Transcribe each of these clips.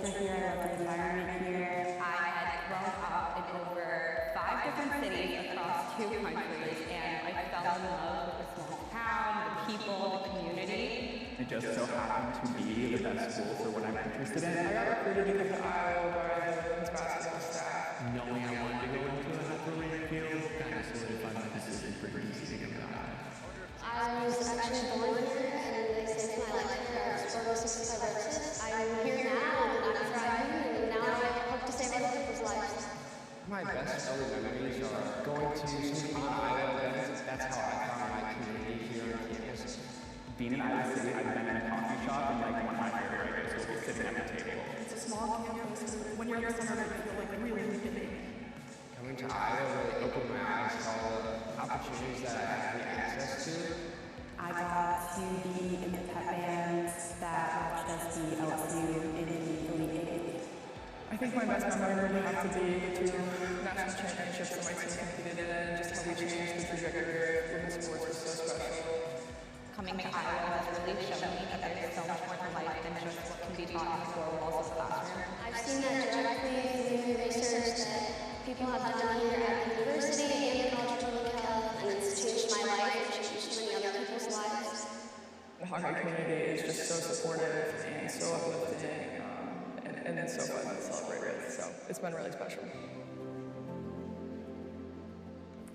culture here, I love the environment here. I had grown up in over 5 different cities across 2 countries, and I fell in love with the small town, the people, the community. It just so happened to be the best school for what I'm interested in. I got recruited to come to Iowa by the women's basketball staff. Knowing I wanted to go into a career field kind of solidified my decision for using it. I was actually born here, and they saved my life here at Sport 65 Versus. I'm here now, and I'm thriving, and now I hope to save other people's lives. My best early memories are going to some Iowa events. That's how I found my community here on campus. Being in Iowa City, I've been in a coffee shop, and like one of my favorite writers will be sitting at the table. It's a small campus. When you're in the center, you feel like really living. Coming to Iowa really opened my eyes to all the opportunities that I have the access to. I got to be in the pep bands that watched us beat LSU in the Elite Eight. I think my best memory would have to be the 2 national championships that my team competed in, and just how we changed the trajectory of women's sports was so special. Coming to Iowa has really shown me that there's so much more to life than just what can be taught in the 4 walls of the classroom. I've seen that directly through research that people have done here at the university and the College of Public Health, and it's changed my life and changed many other people's lives. The Hawkeye community is just so supportive and so uplifting, and it's so fun to celebrate with, so it's been really special.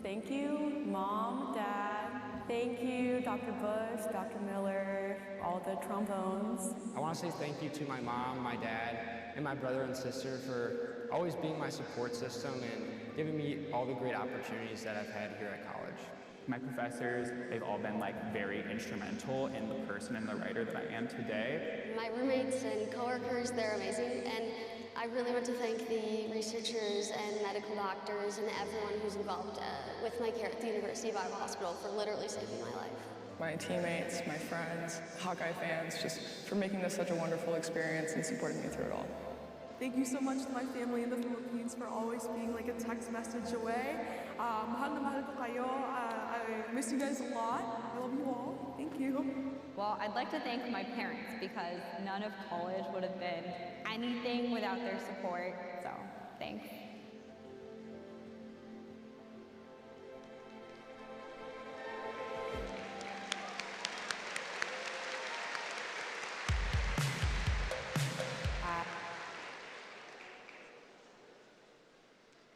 Thank you, Mom, Dad. Thank you, Dr. Bush, Dr. Miller, all the trombones. I want to say thank you to my mom, my dad, and my brother and sister for always being my support system and giving me all the great opportunities that I've had here at college. My professors, they've all been like very instrumental in the person and the writer that I am today. My roommates and coworkers, they're amazing, and I really want to thank the researchers and medical doctors and everyone who's involved with my care at the University of Iowa Hospital for literally saving my life. My teammates, my friends, Hawkeye fans, just for making this such a wonderful experience and supporting me through it all. Thank you so much to my family in the Philippines for always being like a text message away. Mahal na mahal ko kayo. I miss you guys a lot. I love you all. Thank you. Well, I'd like to thank my parents because none of college would have been anything without their support, so thanks.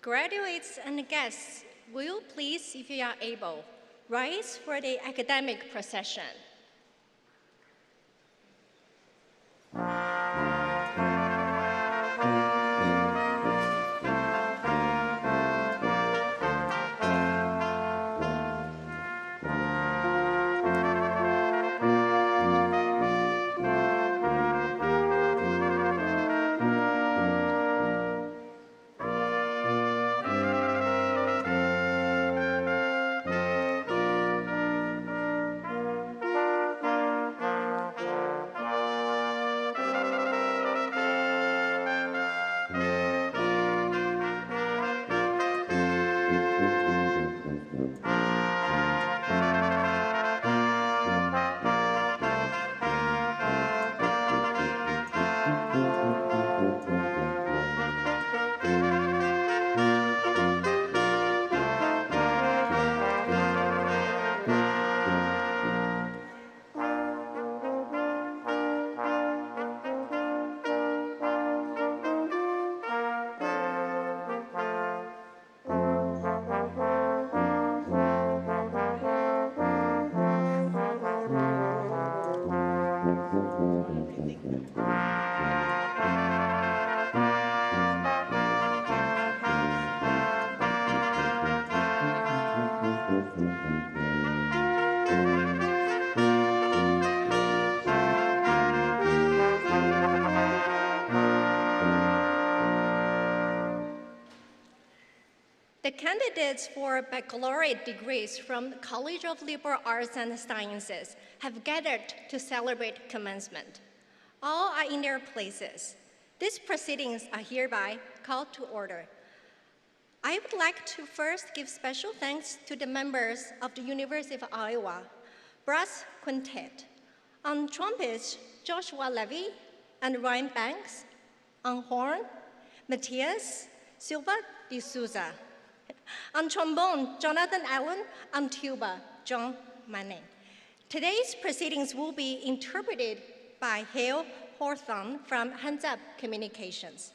Graduates and guests, will you please, if you are able, rise for the academic procession. The candidates for baccalaureate degrees from the College of Liberal Arts and Sciences have gathered to celebrate commencement. All are in their places. These proceedings are hereby called to order. I would like to first give special thanks to the members of the University of Iowa Brass Quintet. On trumpets, Joshua Levy and Ryan Banks. On horn, Matias Silva de Souza. On trombone, Jonathan Allen. On tuba, John Manning. Today's proceedings will be interpreted by Hale Hawthorne from Hands Up Communications.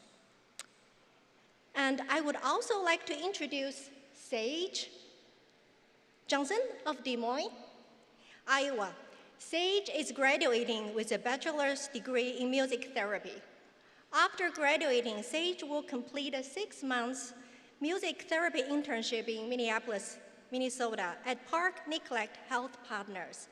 And I would also like to introduce Sage Johnson of Des Moines, Iowa. Sage is graduating with a bachelor's degree in music therapy. After graduating, Sage will complete a 6-month music therapy internship in Minneapolis, Minnesota at Park Neglect Health Partners,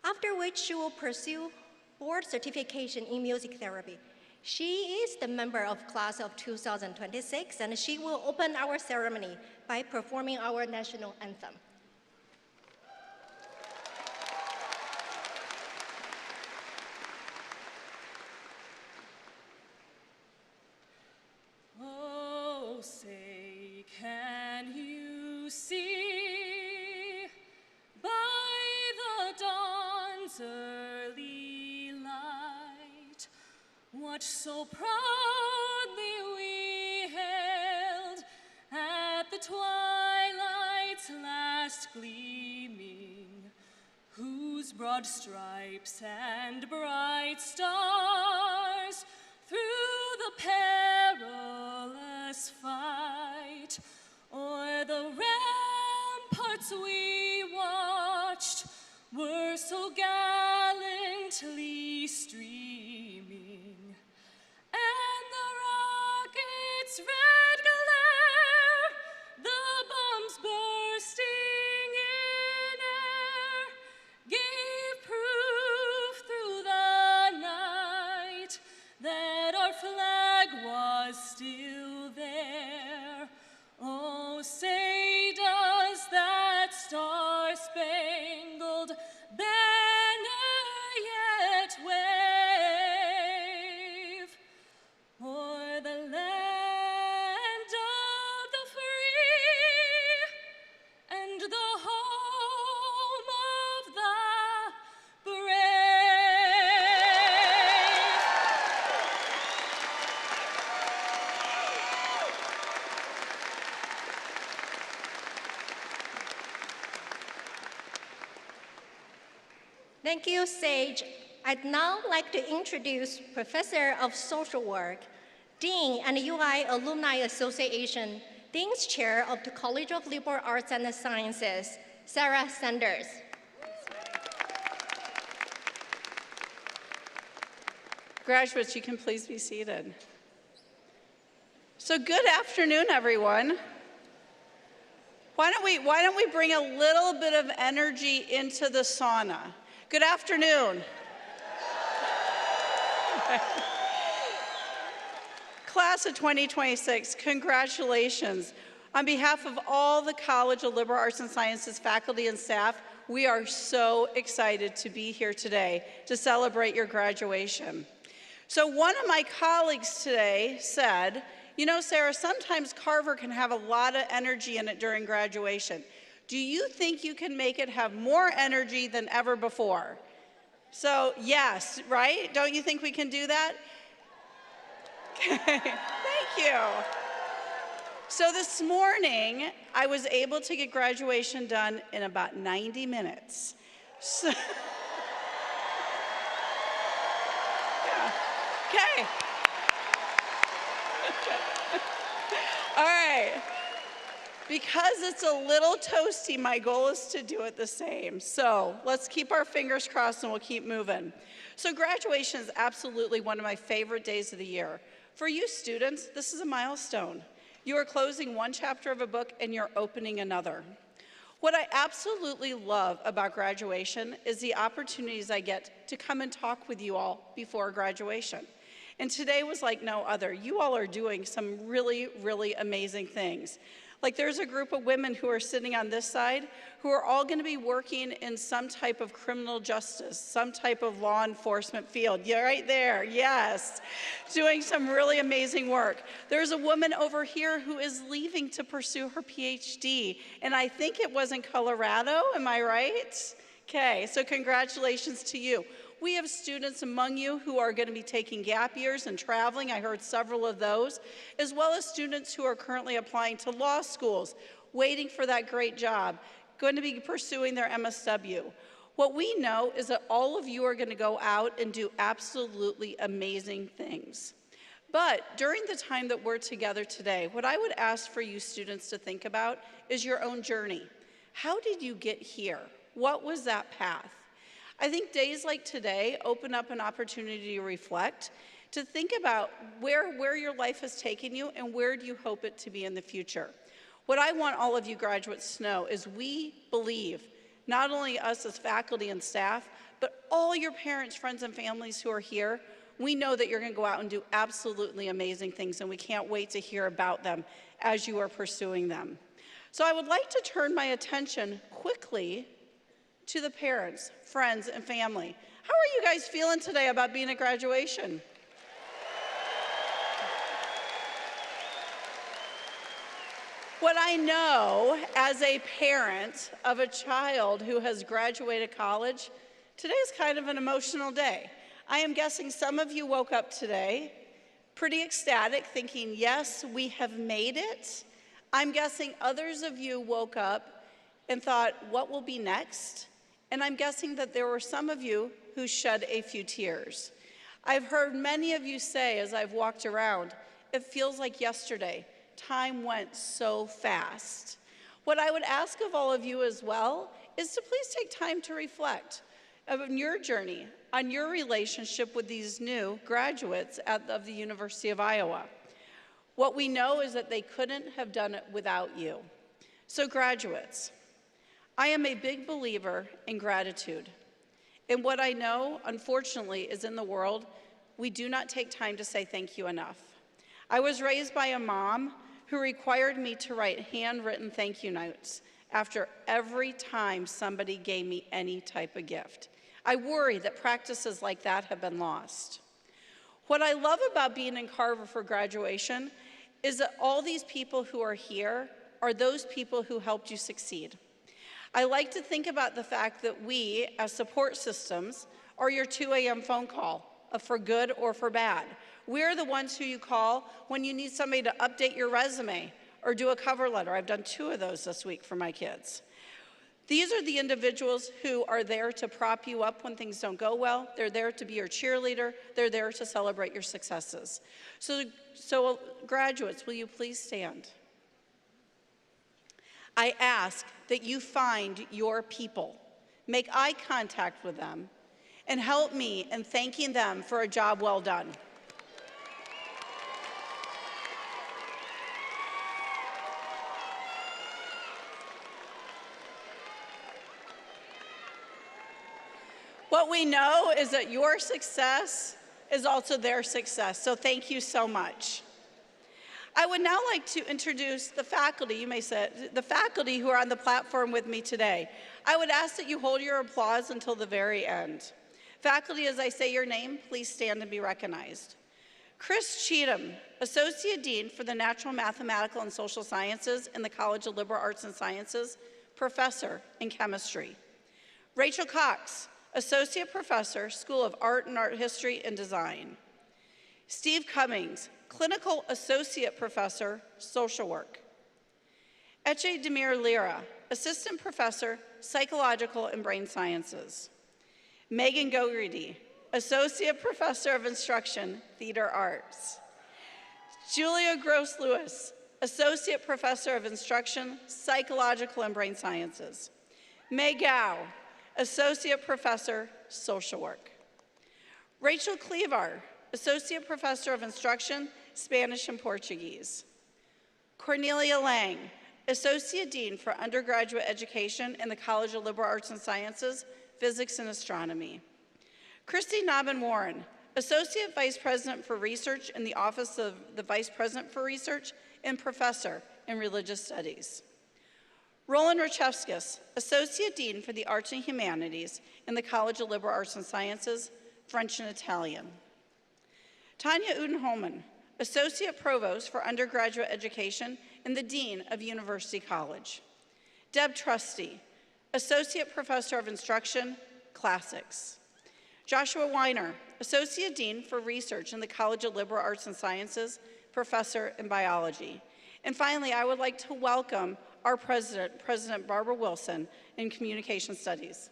after which she will pursue board certification in music therapy. She is the member of class of 2026, and she will open our ceremony by performing our national anthem. Oh, say, can you see by the dawn's early light what so proudly we hailed at the twilight's last gleaming, whose broad stripes and bright stars through the perilous fight o'er the ramparts we watched were so gallantly streaming, and the rocket's red glare, the bombs bursting in air, gave proof through the night that our flag was still there. Oh, say does that star-spangled banner yet wave o'er the land of the free and the home of the Thank you, Sage. I'd now like to introduce Professor of Social Work, Dean and UI Alumni Association, Dean's Chair of the College of Liberal Arts and Sciences, Sarah Sanders. Graduates, you can please be seated. So good afternoon, everyone. Why don't we bring a little bit of energy into the sauna? Good afternoon. Class of 2026, congratulations. On behalf of all the College of Liberal Arts and Sciences faculty and staff, we are so excited to be here today to celebrate your graduation. So one of my colleagues today said, you know, Sarah, sometimes Carver can have a lot of energy in it during graduation. Do you think you can make it have more energy than ever before? So yes, right? Don't you think we can do that? Okay, thank you. So this morning, I was able to get graduation done in about 90 minutes. So, yeah. Okay. All right. Because it's a little toasty, my goal is to do it the same. So let's keep our fingers crossed and we'll keep moving. So graduation is absolutely one of my favorite days of the year. For you students, this is a milestone. You are closing one chapter of a book and you're opening another. What I absolutely love about graduation is the opportunities I get to come and talk with you all before graduation. And today was like no other. You all are doing some really, really amazing things. Like there's a group of women who are sitting on this side who are all going to be working in some type of criminal justice, some type of law enforcement field. Yeah, right there, yes. Doing some really amazing work. There's a woman over here who is leaving to pursue her PhD, and I think it was in Colorado, am I right? Okay, so congratulations to you. We have students among you who are going to be taking gap years and traveling. I heard several of those, as well as students who are currently applying to law schools, waiting for that great job, going to be pursuing their MSW. What we know is that all of you are going to go out and do absolutely amazing things. But during the time that we're together today, what I would ask for you students to think about is your own journey. How did you get here? What was that path? I think days like today open up an opportunity to reflect, to think about where your life has taken you and where do you hope it to be in the future. What I want all of you graduates to know is we believe, not only us as faculty and staff, but all your parents, friends, and families who are here, we know that you're going to go out and do absolutely amazing things, and we can't wait to hear about them as you are pursuing them. So I would like to turn my attention quickly to the parents, friends, and family. How are you guys feeling today about being at graduation? What I know as a parent of a child who has graduated college, today is kind of an emotional day. I am guessing some of you woke up today pretty ecstatic, thinking, yes, we have made it. I'm guessing others of you woke up and thought, what will be next? And I'm guessing that there were some of you who shed a few tears. I've heard many of you say, as I've walked around, it feels like yesterday. Time went so fast. What I would ask of all of you as well is to please take time to reflect on your journey, on your relationship with these new graduates of the University of Iowa. What we know is that they couldn't have done it without you. So graduates, I am a big believer in gratitude. And what I know, unfortunately, is in the world, we do not take time to say thank you enough. I was raised by a mom who required me to write handwritten thank you notes after every time somebody gave me any type of gift. I worry that practices like that have been lost. What I love about being in Carver for graduation is that all these people who are here are those people who helped you succeed. I like to think about the fact that we, as support systems, are your 2 a.m. phone call, for good or for bad. We're the ones who you call when you need somebody to update your resume or do a cover letter. I've done 2 of those this week for my kids. These are the individuals who are there to prop you up when things don't go well. They're there to be your cheerleader. They're there to celebrate your successes. So graduates, will you please stand? I ask that you find your people, make eye contact with them, and help me in thanking them for a job well done. What we know is that your success is also their success, so thank you so much. I would now like to introduce the faculty, you may say, the faculty who are on the platform with me today. I would ask that you hold your applause until the very end. Faculty, as I say your name, please stand and be recognized. Chris Cheatham, Associate Dean for the Natural, Mathematical, and Social Sciences in the College of Liberal Arts and Sciences, Professor in Chemistry. Rachel Cox, Associate Professor, School of Art and Art History and Design. Steve Cummings, Clinical Associate Professor, Social Work. Eche Demir Lira, Assistant Professor, Psychological and Brain Sciences. Megan Gogarty, Associate Professor of Instruction, Theater Arts. Julia Gross-Lewis, Associate Professor of Instruction, Psychological and Brain Sciences. May Gao, Associate Professor, Social Work. Rachel Cleavar, Associate Professor of Instruction, Spanish and Portuguese. Cornelia Lang, Associate Dean for Undergraduate Education in the College of Liberal Arts and Sciences, Physics and Astronomy. Christy Nobben Warren, Associate Vice President for Research in the Office of the Vice President for Research and Professor in Religious Studies. Roland Rachevskis, Associate Dean for the Arts and Humanities in the College of Liberal Arts and Sciences, French and Italian. Tanya Udenholman, Associate Provost for Undergraduate Education and the Dean of University College. Deb Trusty, Associate Professor of Instruction, Classics. Joshua Weiner, Associate Dean for Research in the College of Liberal Arts and Sciences, Professor in Biology. And finally, I would like to welcome our President, President Barbara Wilson, in Communication Studies.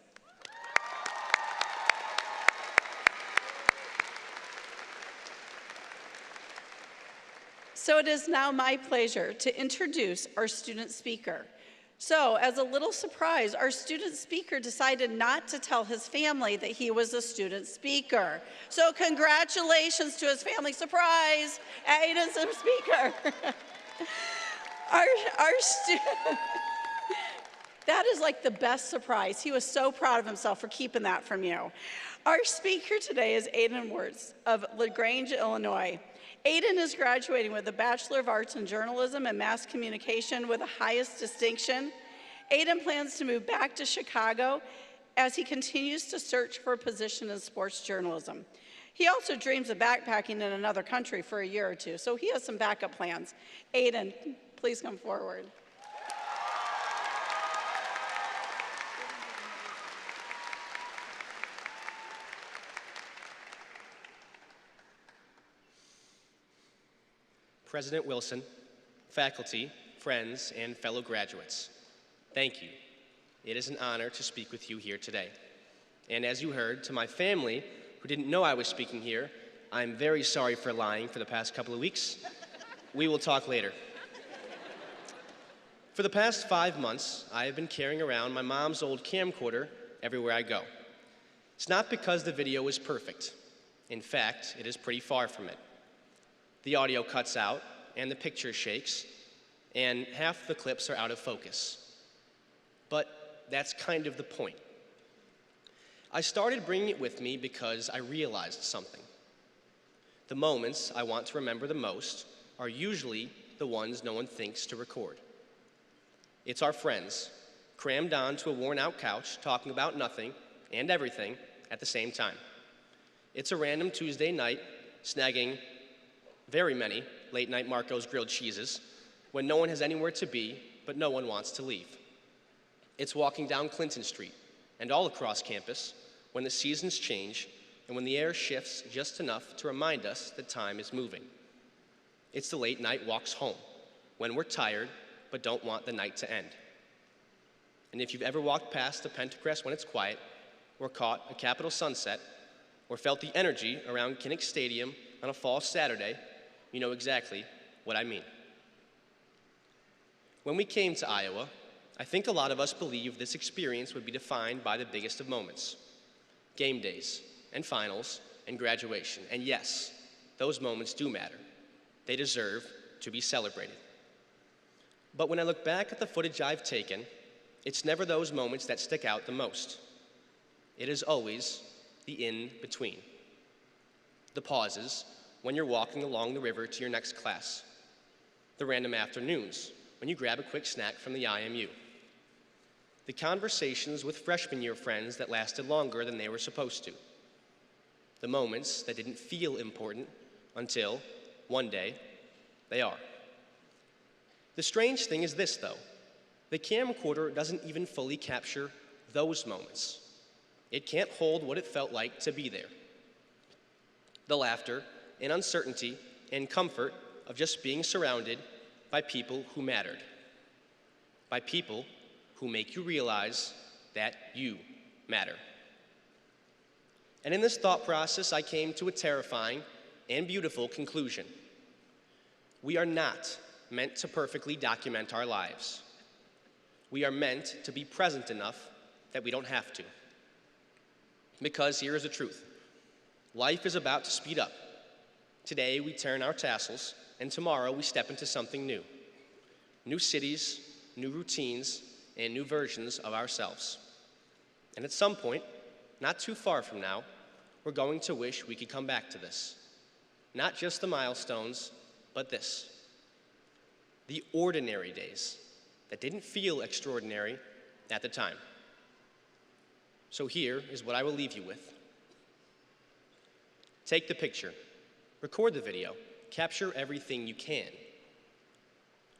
So it is now my pleasure to introduce our student speaker. So, as a little surprise, our student speaker decided not to tell his family that he was a student speaker. So congratulations to his family. Surprise! Aiden's a speaker. That is like the best surprise. He was so proud of himself for keeping that from you. Our speaker today is Aiden Wirtz of LaGrange, Illinois. Aiden is graduating with a Bachelor of Arts in Journalism and Mass Communication with the highest distinction. Aiden plans to move back to Chicago as he continues to search for a position in sports journalism. He also dreams of backpacking in another country for a year or two, so he has some backup plans. Aiden, please come forward. President Wilson, faculty, friends, and fellow graduates, thank you. It is an honor to speak with you here today. And as you heard, to my family, who didn't know I was speaking here, I'm very sorry for lying for the past couple of weeks. We will talk later. For the past 5 months, I have been carrying around my mom's old camcorder everywhere I go. It's not because the video is perfect. In fact, it is pretty far from it. The audio cuts out, and the picture shakes, and half the clips are out of focus. But that's kind of the point. I started bringing it with me because I realized something. The moments I want to remember the most are usually the ones no one thinks to record. It's our friends, crammed onto a worn-out couch, talking about nothing and everything at the same time. It's a random Tuesday night, snagging very many late-night Marco's grilled cheeses when no one has anywhere to be, but no one wants to leave. It's walking down Clinton Street and all across campus when the seasons change and when the air shifts just enough to remind us that time is moving. It's the late-night walks home when we're tired but don't want the night to end. And if you've ever walked past the Pentacrest when it's quiet, or caught a Capitol sunset, or felt the energy around Kinnick Stadium on a fall Saturday, you know exactly what I mean. When we came to Iowa, I think a lot of us believed this experience would be defined by the biggest of moments: game days, and finals, and graduation. And yes, those moments do matter. They deserve to be celebrated. But when I look back at the footage I've taken, it's never those moments that stick out the most. It is always the in-between. The pauses when you're walking along the river to your next class. The random afternoons when you grab a quick snack from the IMU. The conversations with freshman year friends that lasted longer than they were supposed to. The moments that didn't feel important until, one day, they are. The strange thing is this, though. The camcorder doesn't even fully capture those moments. It can't hold what it felt like to be there. The laughter and uncertainty and comfort of just being surrounded by people who mattered. By people who make you realize that you matter. And in this thought process, I came to a terrifying and beautiful conclusion. We are not meant to perfectly document our lives. We are meant to be present enough that we don't have to. Because here is the truth. Life is about to speed up. Today we turn our tassels, and tomorrow we step into something new. New cities, new routines, and new versions of ourselves. And at some point, not too far from now, we're going to wish we could come back to this. Not just the milestones, but this. The ordinary days that didn't feel extraordinary at the time. So here is what I will leave you with. Take the picture, record the video, capture everything you can.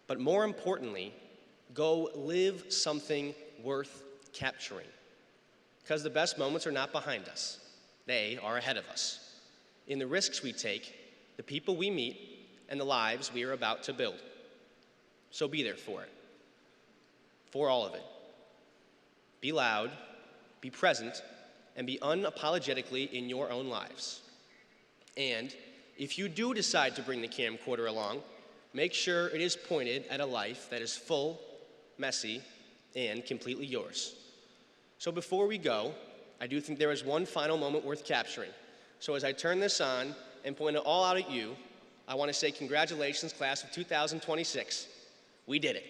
But more importantly, go live something worth capturing. Because the best moments are not behind us. They are ahead of us, in the risks we take, the people we meet, and the lives we are about to build. So be there for it, for all of it. Be loud, be present, and be unapologetically in your own lives. And if you do decide to bring the camcorder along, make sure it is pointed at a life that is full, messy, and completely yours. So before we go, I do think there is one final moment worth capturing. So as I turn this on and point it all out at you, I want to say congratulations, class of 2026. We did it.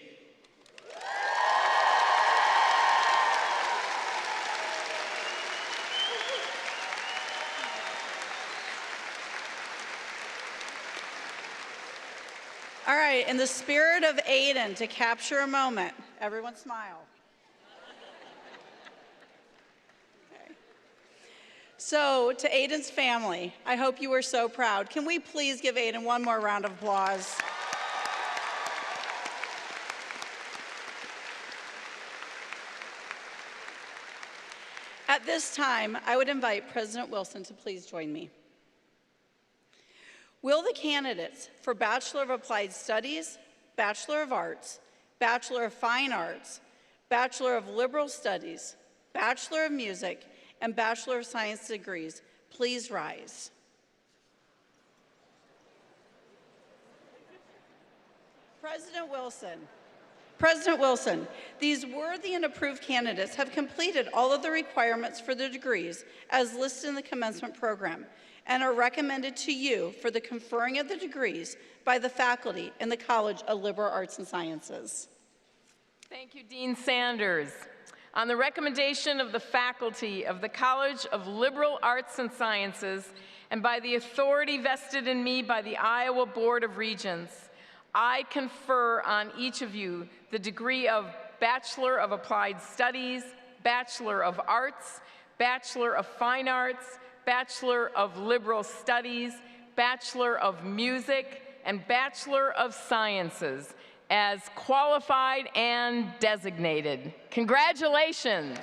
All right, in the spirit of Aiden, to capture a moment, everyone smile. Okay. So, to Aiden's family, I hope you were so proud. Can we please give Aiden one more round of applause? At this time, I would invite President Wilson to please join me. Will the candidates for Bachelor of Applied Studies, Bachelor of Arts, Bachelor of Fine Arts, Bachelor of Liberal Studies, Bachelor of Music, and Bachelor of Science degrees please rise? President Wilson, these worthy and approved candidates have completed all of the requirements for their degrees as listed in the commencement program and are recommended to you for the conferring of the degrees by the faculty in the College of Liberal Arts and Sciences. Thank you, Dean Sanders. On the recommendation of the faculty of the College of Liberal Arts and Sciences and by the authority vested in me by the Iowa Board of Regents, I confer on each of you the degree of Bachelor of Applied Studies, Bachelor of Arts, Bachelor of Fine Arts, Bachelor of Liberal Studies, Bachelor of Music, and Bachelor of Sciences as qualified and designated. Congratulations.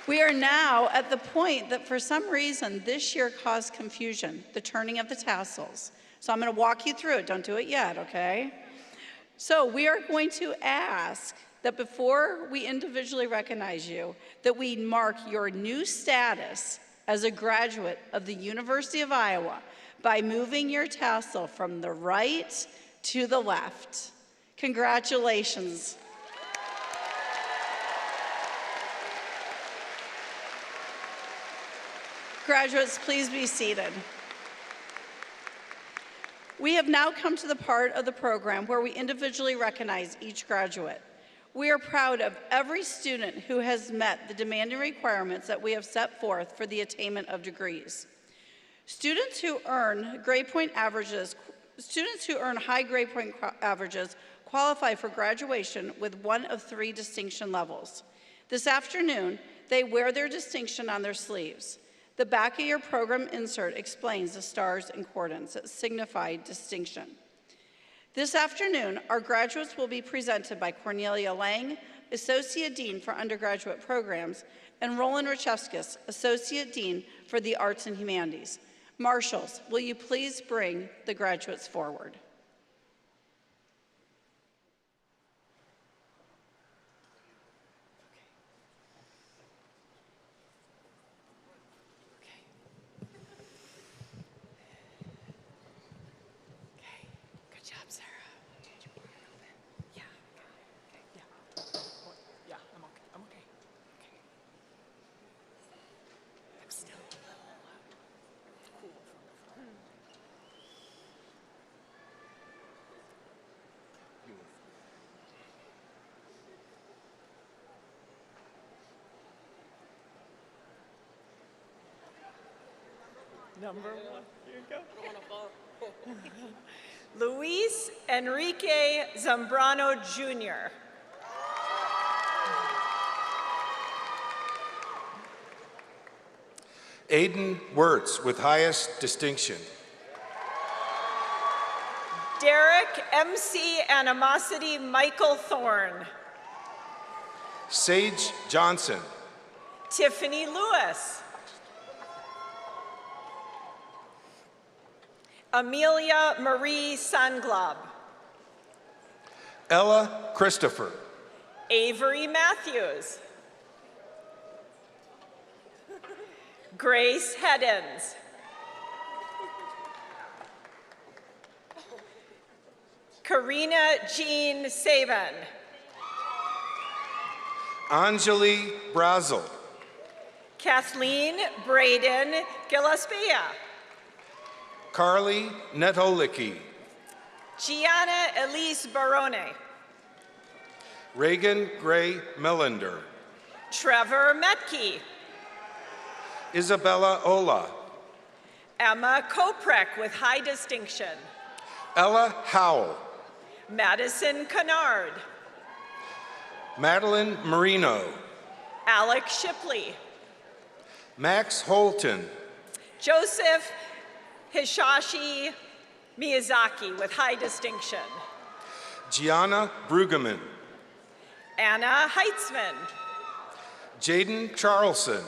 We are now at the point that for some reason this year caused confusion, the turning of the tassels. So I'm going to walk you through it. Don't do it yet, okay? So we are going to ask that before we individually recognize you, that we mark your new status as a graduate of the University of Iowa by moving your tassel from the right to the left. Congratulations. Graduates, please be seated. We have now come to the part of the program where we individually recognize each graduate. We are proud of every student who has met the demanding requirements that we have set forth for the attainment of degrees. Students who earn high grade point averages qualify for graduation with one of 3 distinction levels. This afternoon, they wear their distinction on their sleeves. The back of your program insert explains the stars and cordons that signify distinction. This afternoon, our graduates will be presented by Cornelia Lang, Associate Dean for Undergraduate Programs, and Roland Rachevskis, Associate Dean for the Arts and Humanities. Marshals, will you please bring the graduates forward? Number 1. Here you go. I don't want to fall. Luis Enrique Zambrano, Jr. Aiden Wirtz with highest distinction. Derek MC Animosity Michael Thorne. Sage Johnson. Tiffany Lewis. Amelia Marie Sanglob. Ella Christopher. Avery Matthews. Grace Heddens. Karina Jean Saban. Anjali Brazel. Kathleen Braden Gillespie. Carly Netolicki. Gianna Elise Barone. Reagan Gray Millender. Trevor Metke. Isabella Ola. Emma Koprek with high distinction. Ella Howell. Madison Kennard. Madeline Marino. Alex Shipley. Max Holton. Joseph Hishashi Miyazaki with high distinction. Gianna Brueggemann. Anna Heitzman. Jaden Charlson.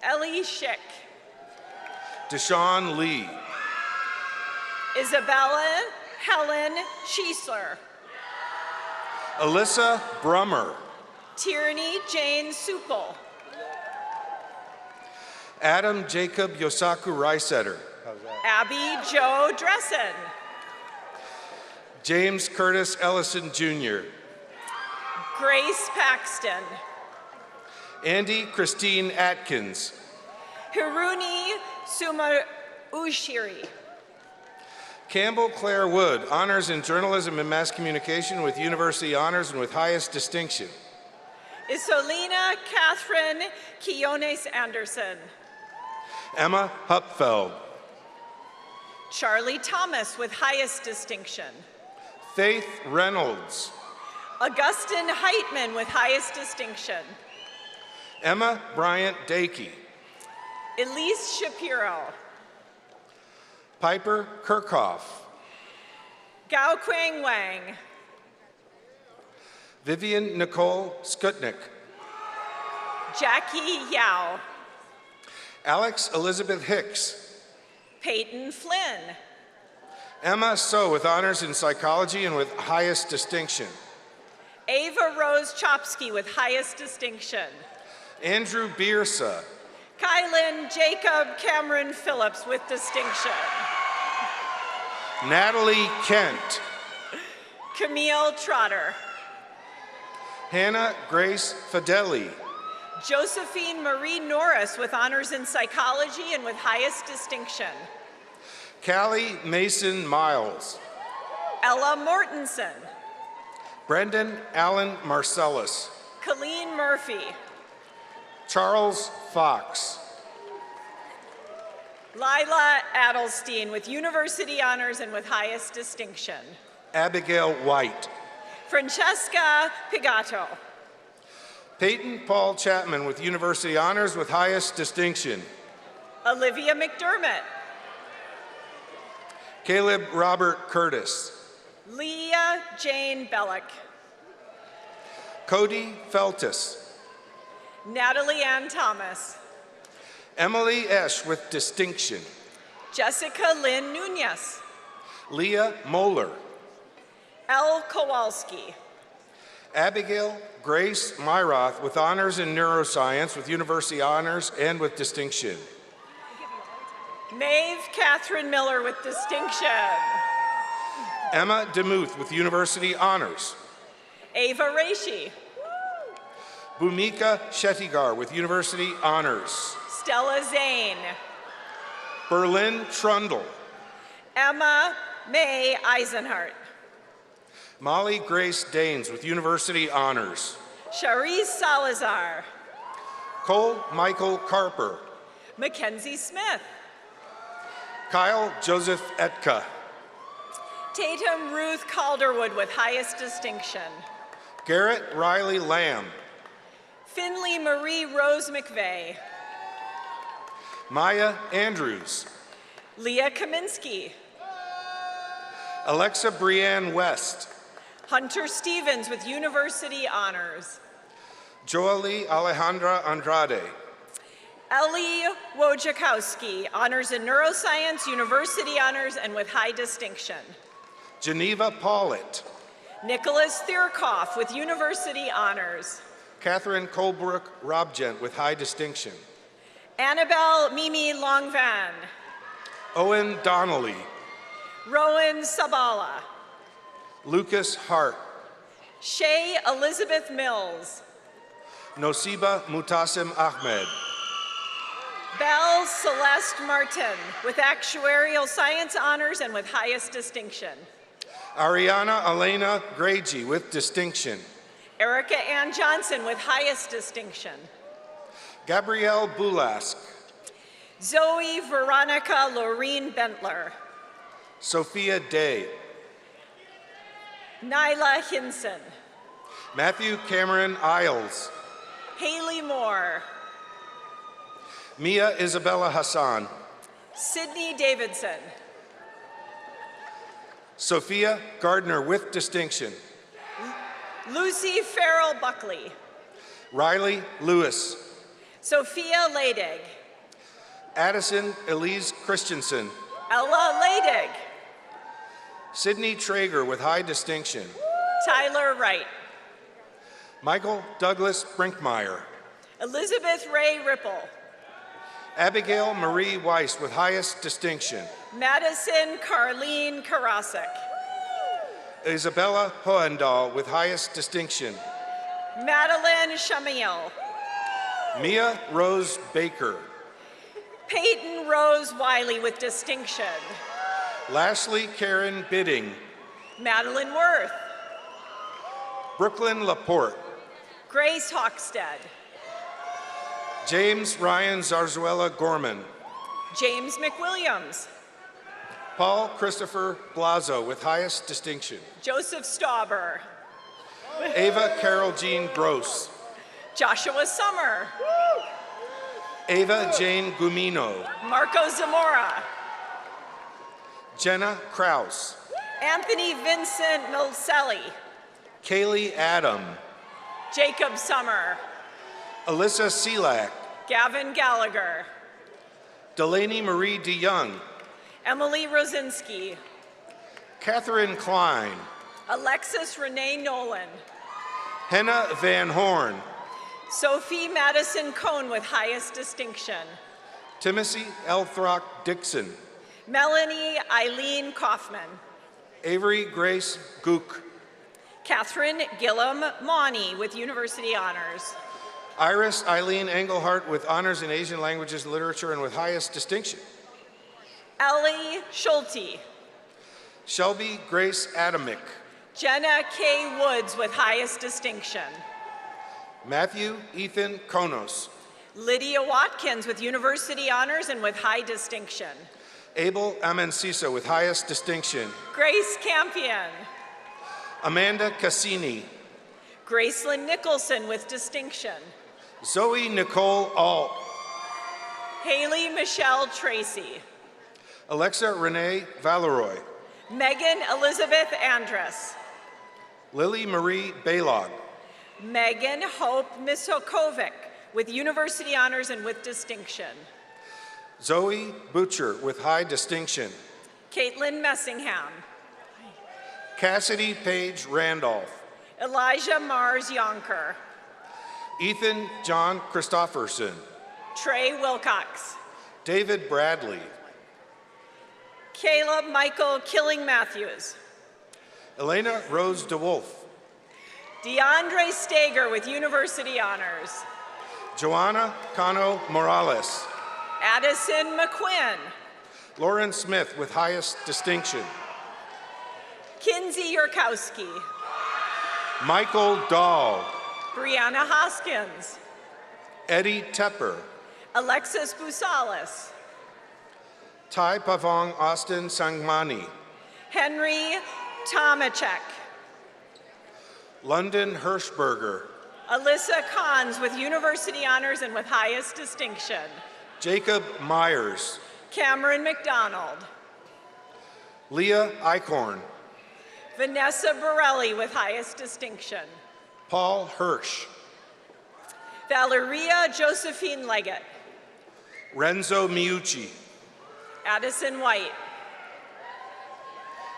Ellie Schick. Deshaun Lee. Isabella Helen Schiesler. Alyssa Brummer. Tierney Jane Supel. Adam Jacob Yosaku Reisetter. Abby Joe Dressen. James Curtis Ellison Jr. Grace Paxton. Andy Christine Atkins. Hiruni Suma Ushiri. Campbell Claire Wood, honors in journalism and mass communication with university honors and with highest distinction. Isolina Catherine Quiones Anderson. Emma Hupfeld. Charlie Thomas with highest distinction. Faith Reynolds. Augustin Heitman with highest distinction. Emma Bryant Dakey. Elise Shapiro. Piper Kirchhoff. Gao Quang Wang. Vivian Nicole Skutnik. Jackie Yao. Alex Elizabeth Hicks. Peyton Flynn. Emma So with honors in psychology and with highest distinction. Ava Rose Chopsky with highest distinction. Andrew Biersa. Kylan Jacob Cameron Phillips with distinction. Natalie Kent. Camille Trotter. Hannah Grace Fideli. Josephine Marie Norris with honors in psychology and with highest distinction. Callie Mason Miles. Ella Mortensen. Brendan Allen Marcellus. Colleen Murphy. Charles Fox. Lila Adelstein with university honors and with highest distinction. Abigail White. Francesca Pigato. Peyton Paul Chapman with university honors with highest distinction. Olivia McDermott. Caleb Robert Curtis. Leah Jane Bellick. Cody Feltus. Natalie Ann Thomas. Emily Esch with distinction. Jessica Lynn Nunez. Leah Moeller. Elle Kowalski. Abigail Grace Myroth with honors in neuroscience with university honors and with distinction. Maeve Catherine Miller with distinction. Emma DeMuth with university honors. Ava Reishi. Bhumika Shettigar with university honors. Stella Zane. Berlin Trundle. Emma May Eisenhart. Molly Grace Daines with university honors. Charisse Salazar. Cole Michael Carper. Mackenzie Smith. Kyle Joseph Etka. Tatum Ruth Calderwood with highest distinction. Garrett Riley Lamb. Finley Marie Rose McVeigh. Maya Andrews. Leah Kaminsky. Alexa Brianne West. Hunter Stevens with University Honors. Joely Alejandra Andrade. Ellie Wojciechowski, Honors in Neuroscience, University Honors, and with high distinction. Geneva Paulett. Nicholas Thierkoff with University Honors. Catherine Colebrook Robgent with high distinction. Annabelle Mimi Longvan. Owen Donnelly. Rowan Sabala. Lucas Hart. Shay Elizabeth Mills. Nosiba Mutasim Ahmed. Belle Celeste Martin with Actuarial Science Honors and with highest distinction. Ariana Elena Grady with distinction. Erica Ann Johnson with highest distinction. Gabrielle Bulask. Zoe Veronica Laureen Bentler. Sophia Day. Nyla Hinson. Matthew Cameron Isles. Haley Moore. Mia Isabella Hassan. Sydney Davidson. Sophia Gardner with distinction. Lucy Farrell Buckley. Riley Lewis. Sophia Leidig. Addison Elise Christensen. Ella Leidig. Sydney Traeger with high distinction. Tyler Wright. Michael Douglas Brinkmeyer. Elizabeth Ray Ripple. Abigail Marie Weiss with highest distinction. Madison Carlene Karasik. Isabella Hohendahl with highest distinction. Madeline Shamil. Mia Rose Baker. Peyton Rose Wiley with distinction. Lashley Karen Bidding. Madeline Worth. Brooklyn Laporte. Grace Hockstead. James Ryan Zarzuela Gorman. James McWilliams. Paul Christopher Blazo with highest distinction. Joseph Stauber. Ava Carol Jean Gross. Joshua Summer. Ava Jane Gumino. Marco Zamora. Jenna Kraus. Anthony Vincent Milcelli. Kaylee Adam. Jacob Summer. Alyssa Selak. Gavin Gallagher. Delaney Marie DeYoung. Emily Rosinski. Catherine Klein. Alexis Renee Nolan. Henna Van Horn. Sophie Madison Cohn with highest distinction. Timothy Elthrock Dixon. Melanie Eileen Kaufman. Avery Grace Gook. Catherine Gillum Mawney with University Honors. Iris Eileen Engelhart with honors in Asian languages and literature and with highest distinction. Ellie Schulte. Shelby Grace Adamick. Jenna K. Woods with highest distinction. Matthew Ethan Konos. Lydia Watkins with University Honors and with high distinction. Abel Amencisa with highest distinction. Grace Campion. Amanda Cassini. Gracelyn Nicholson with distinction. Zoe Nicole Alt. Haley Michelle Tracy. Alexa Renee Valeroy. Megan Elizabeth Andress. Lily Marie Baylog. Megan Hope Misokovic with University Honors and with distinction. Zoe Butcher with high distinction. Caitlin Messingham. Cassidy Page Randolph. Elijah Mars Yonker. Ethan John Christofferson. Trey Wilcox. David Bradley. Caleb Michael Killing Matthews. Elena Rose DeWolf. DeAndre Stager with University Honors. Joanna Cano Morales. Addison McQuinn. Lauren Smith with highest distinction. Kinsey Yurkowski. Michael Dahl. Brianna Hoskins. Eddie Tepper. Alexis Busalis. Ty Pavong Austin Sangmani. Henry Tomachek. London Hirschberger. Alyssa Kahns with University Honors and with highest distinction. Jacob Myers. Cameron McDonald. Leah Eichhorn. Vanessa Borelli with highest distinction. Paul Hirsch. Valeria Josephine Leggett. Renzo Miucci. Addison White.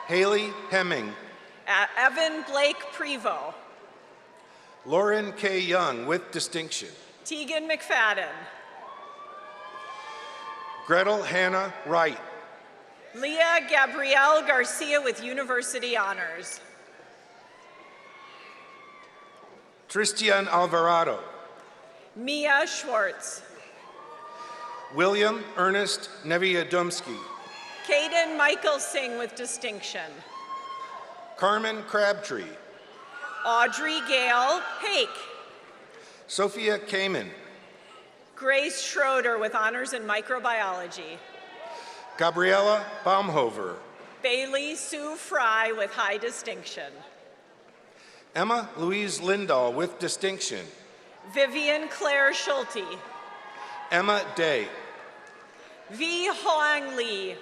Haley Hemming. Evan Blake Prevost. Lauren K. Young with distinction. Tegan McFadden. Gretel Hannah Wright. Leah Gabrielle Garcia with university honors. Tristian Alvarado. Mia Schwartz. William Ernest Neviadomski. Caden Michael Singh with distinction. Carmen Crabtree. Audrey Gale Hake. Sophia Kamen. Grace Schroeder with honors in microbiology. Gabriella Baumhover. Bailey Sue Fry with high distinction. Emma Louise Lindahl with distinction. Vivian Claire Schulte. Emma Day. V. Hoang Lee.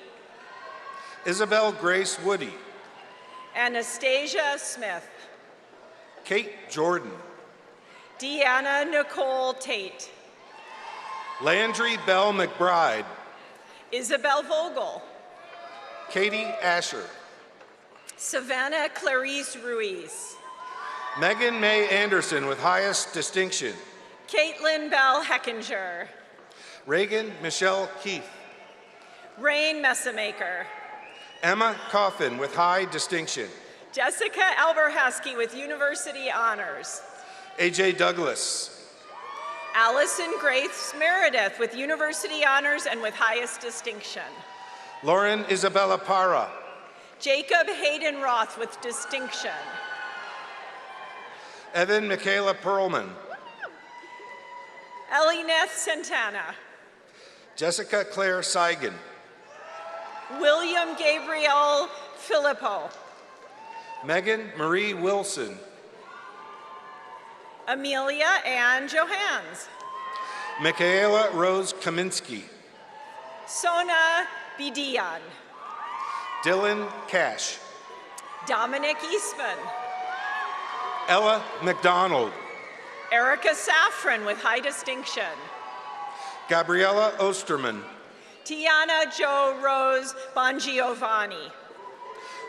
Isabel Grace Woody. Anastasia Smith. Kate Jordan. Deanna Nicole Tate. Landry Bell McBride. Isabel Vogel. Katie Asher. Savannah Clarice Ruiz. Megan May Anderson with highest distinction. Caitlin Bell Heckinger. Reagan Michelle Keith. Rain Messamaker. Emma Coffin with high distinction. Jessica Alberhasky with university honors. AJ Douglas. Allison Grace Meredith with university honors and with highest distinction. Lauren Isabella Parra. Jacob Hayden Roth with distinction. Evan Michaela Perlman. Elineth Santana. Jessica Claire Seigan. William Gabriel Filippo. Megan Marie Wilson. Amelia Ann Johans. Michaela Rose Kaminsky. Sona Bidian. Dylan Cash. Dominic Eastman. Ella McDonald. Erica Safran with high distinction. Gabriella Osterman. Tiana Jo Rose Bongiovanni.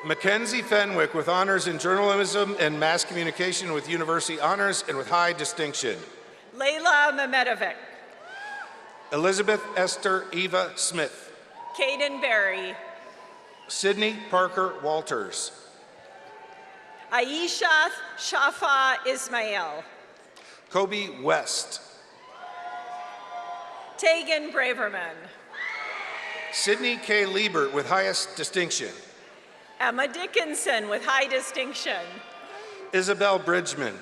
Mackenzie Fenwick with honors in journalism and mass communication with university honors and with high distinction. Layla Mehmedovic. Elizabeth Esther Eva Smith. Caden Berry. Sydney Parker Walters. Aisha Shafa Ismail. Kobe West. Tegan Braverman. Sydney K. Liebert with highest distinction. Emma Dickinson with high distinction. Isabel Bridgman.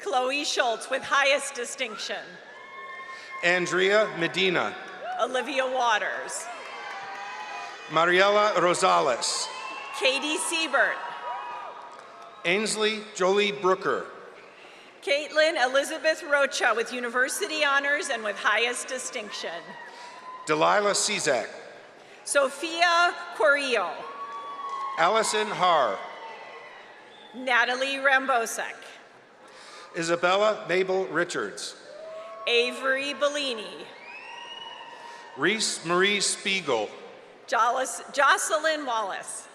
Chloe Schultz with highest distinction. Andrea Medina. Olivia Waters. Mariela Rosales. Katie Siebert. Ainsley Jolie Brooker. Caitlin Elizabeth Rocha with university honors and with highest distinction. Delilah Cizak. Sophia Corillo. Allison Haar. Natalie Rambosek. Isabella Mabel Richards. Avery Bellini. Reese Marie Spiegel. Jocelyn Wallace.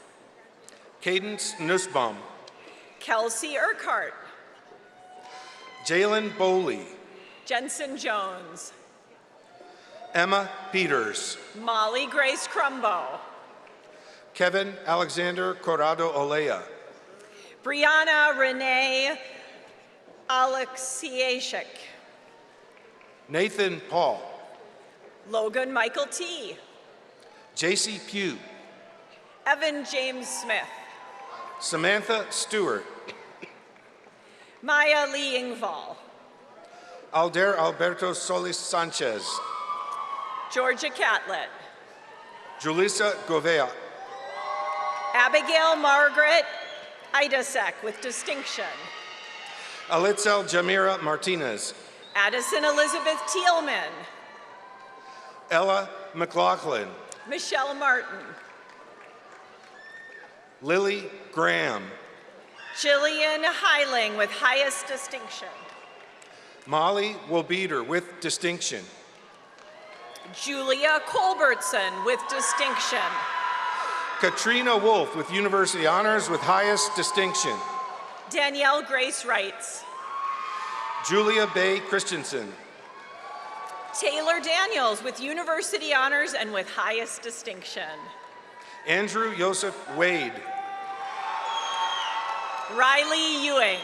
Cadence Nussbaum. Kelsey Urquhart. Jalen Bowley. Jensen Jones. Emma Peters. Molly Grace Crumbo. Kevin Alexander Corrado Olea. Brianna Renee Alexiashik. Nathan Paul. Logan Michael T. JC Pugh. Evan James Smith. Samantha Stewart. Maya Lee Ingval. Alder Alberto Solis Sanchez. Georgia Catlett. Julissa Govea. Abigail Margaret Idasek with distinction. Alitzel Jamira Martinez. Addison Elizabeth Thielman. Ella McLaughlin. Michelle Martin. Lily Graham. Jillian Heiling with highest distinction. Molly Wilbeater with distinction. Julia Colbertson with distinction. Katrina Wolf with University Honors with highest distinction. Danielle Grace Wrights. Julia Bay Christensen. Taylor Daniels with University Honors and with highest distinction. Andrew Joseph Wade. Riley Ewing.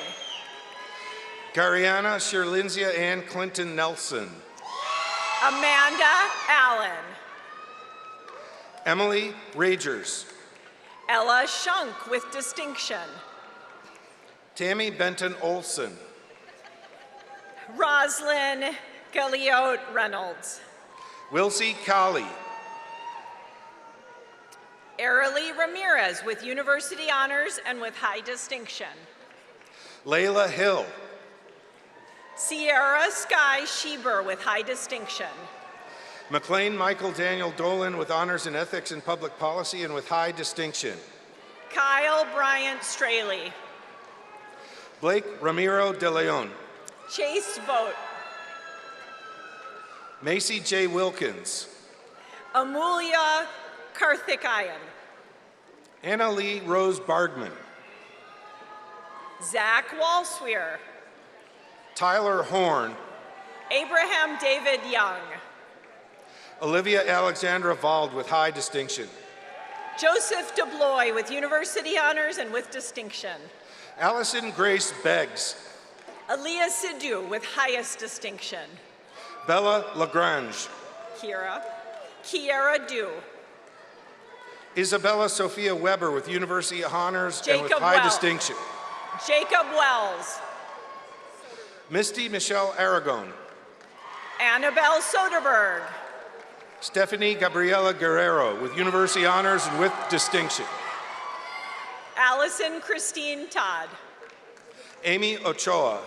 Gariana Sherlinzia Ann Clinton Nelson. Amanda Allen. Emily Ragers. Ella Shunk with distinction. Tammy Benton Olson. Roslyn Galliote Reynolds. Wilsie Colley. Arilee Ramirez with University Honors and with high distinction. Layla Hill. Sierra Sky Schieber with high distinction. McLean Michael Daniel Dolan with honors in ethics and public policy and with high distinction. Kyle Bryant Straley. Blake Ramiro de Leon. Chase Vogt. Macy J. Wilkins. Amulia Karthikayan. Anna Lee Rose Bargman. Zach Walsweir. Tyler Horn. Abraham David Young. Olivia Alexandra Vald with high distinction. Joseph DeBlois with University Honors and with distinction. Allison Grace Beggs. Aaliyah Sidhu with highest distinction. Bella Lagrange. Kiara Dew. Isabella Sophia Weber with University Honors and with high distinction. Jacob Wells. Misty Michelle Aragon. Annabelle Soderberg. Stephanie Gabriela Guerrero with University Honors and with distinction. Allison Christine Todd. Amy Ochoa.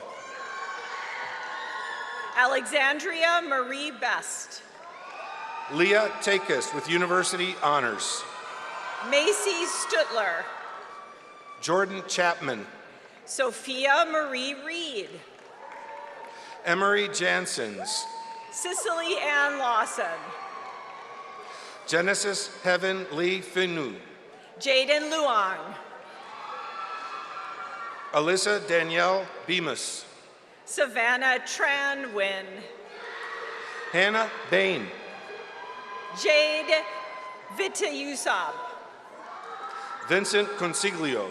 Alexandria Marie Best. Leah Takis with University Honors. Macy Stutler. Jordan Chapman. Sophia Marie Reed. Emery Jansens. Cicely Ann Lawson. Genesis Heaven Lee Finu. Jaden Luong. Alyssa Danielle Bemis. Savannah Tran Nguyen. Hannah Bain. Jade Vitayusab. Vincent Consiglio.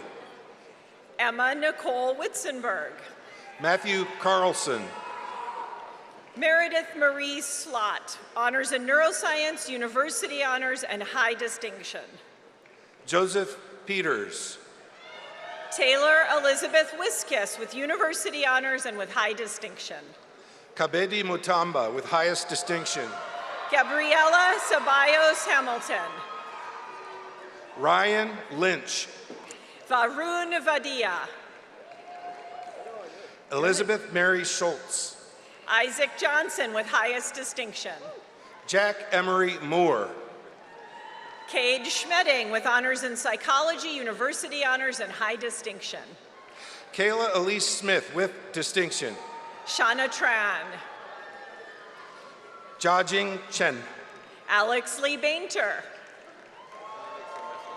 Emma Nicole Witzenberg. Matthew Carlson. Meredith Marie Slott, Honors in Neuroscience, University Honors, and high distinction. Joseph Peters. Taylor Elizabeth Wiskis with University Honors and with high distinction. Kabedi Mutamba with highest distinction. Gabriela Ceballos Hamilton. Ryan Lynch. Varun Vadia. Elizabeth Mary Schultz. Isaac Johnson with highest distinction. Jack Emery Moore. Cade Schmedding with honors in psychology, University Honors, and high distinction. Kayla Elise Smith with distinction. Shauna Tran. Jiajing Chen. Alex Lee Bainter.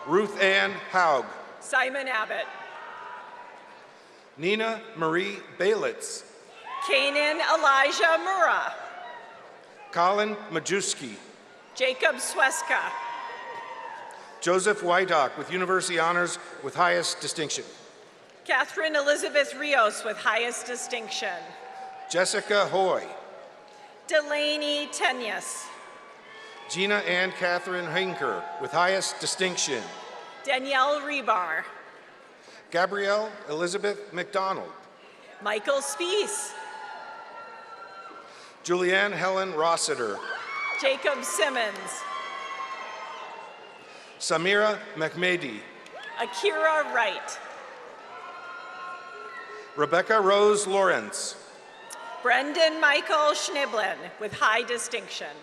Ruth Ann Haug. Simon Abbott. Nina Marie Baylitz. Kanan Elijah Murrah. Colin Majewski. Jacob Sweska. Joseph Whiteock with University Honors with highest distinction. Catherine Elizabeth Rios with highest distinction. Jessica Hoy. Delaney Tenyas. Gina Ann Catherine Hinker with highest distinction. Danielle Rebar. Gabrielle Elizabeth McDonald. Michael Spees. Julianne Helen Rossiter. Jacob Simmons. Samira McMady. Akira Wright. Rebecca Rose Lawrence. Brendan Michael Schniblin with high distinction.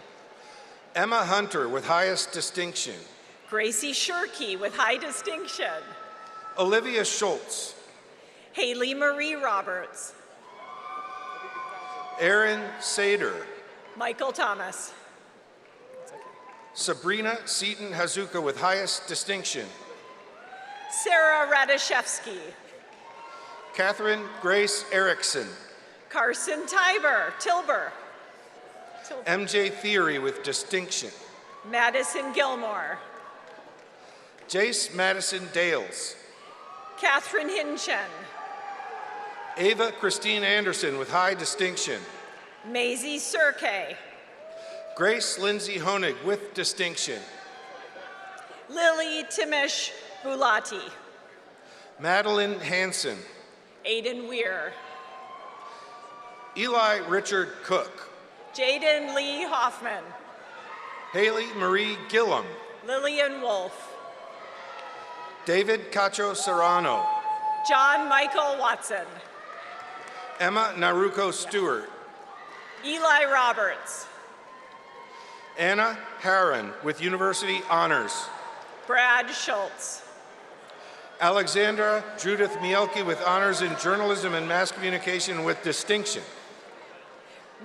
Emma Hunter with highest distinction. Gracie Shirkey with high distinction. Olivia Schultz. Haley Marie Roberts. Aaron Sader. Michael Thomas. Sabrina Seaton Hazuka with highest distinction. Sarah Radishevsky. Catherine Grace Erickson. Carson Tilber. MJ Theory with distinction. Madison Gilmore. Jace Madison Dales. Catherine Hinchen. Ava Christine Anderson with high distinction. Maisie Surkey. Grace Lindsay Honig with distinction. Lily Timish Bulati. Madeline Hanson. Aiden Weir. Eli Richard Cook. Jaden Lee Hoffman. Haley Marie Gillum. Lillian Wolf. David Cacho Serrano. John Michael Watson. Emma Naruko Stewart. Eli Roberts. Anna Harron with University Honors. Brad Schultz. Alexandra Judith Mielke with honors in journalism and mass communication with distinction.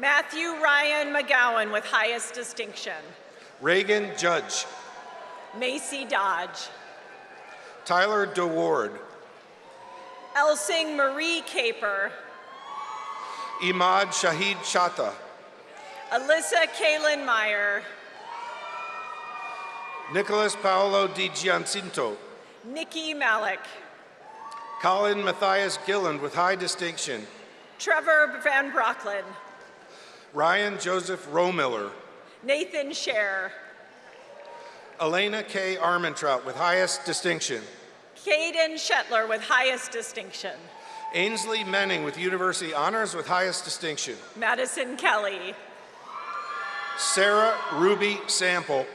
Matthew Ryan McGowan with highest distinction. Reagan Judge. Macy Dodge. Tyler DeWard. Elsing Marie Caper. Imad Shahid Chata. Alyssa Kaylin Meyer. Nicholas Paolo Di Giancinto. Nikki Malik. Colin Matthias Gilland with high distinction. Trevor Van Brocklin. Ryan Joseph Romiller. Nathan Scher. Elena K. Armentrout with highest distinction. Caden Shetler with highest distinction. Ainsley Menning with University Honors with highest distinction. Madison Kelly. Sarah Ruby Sample.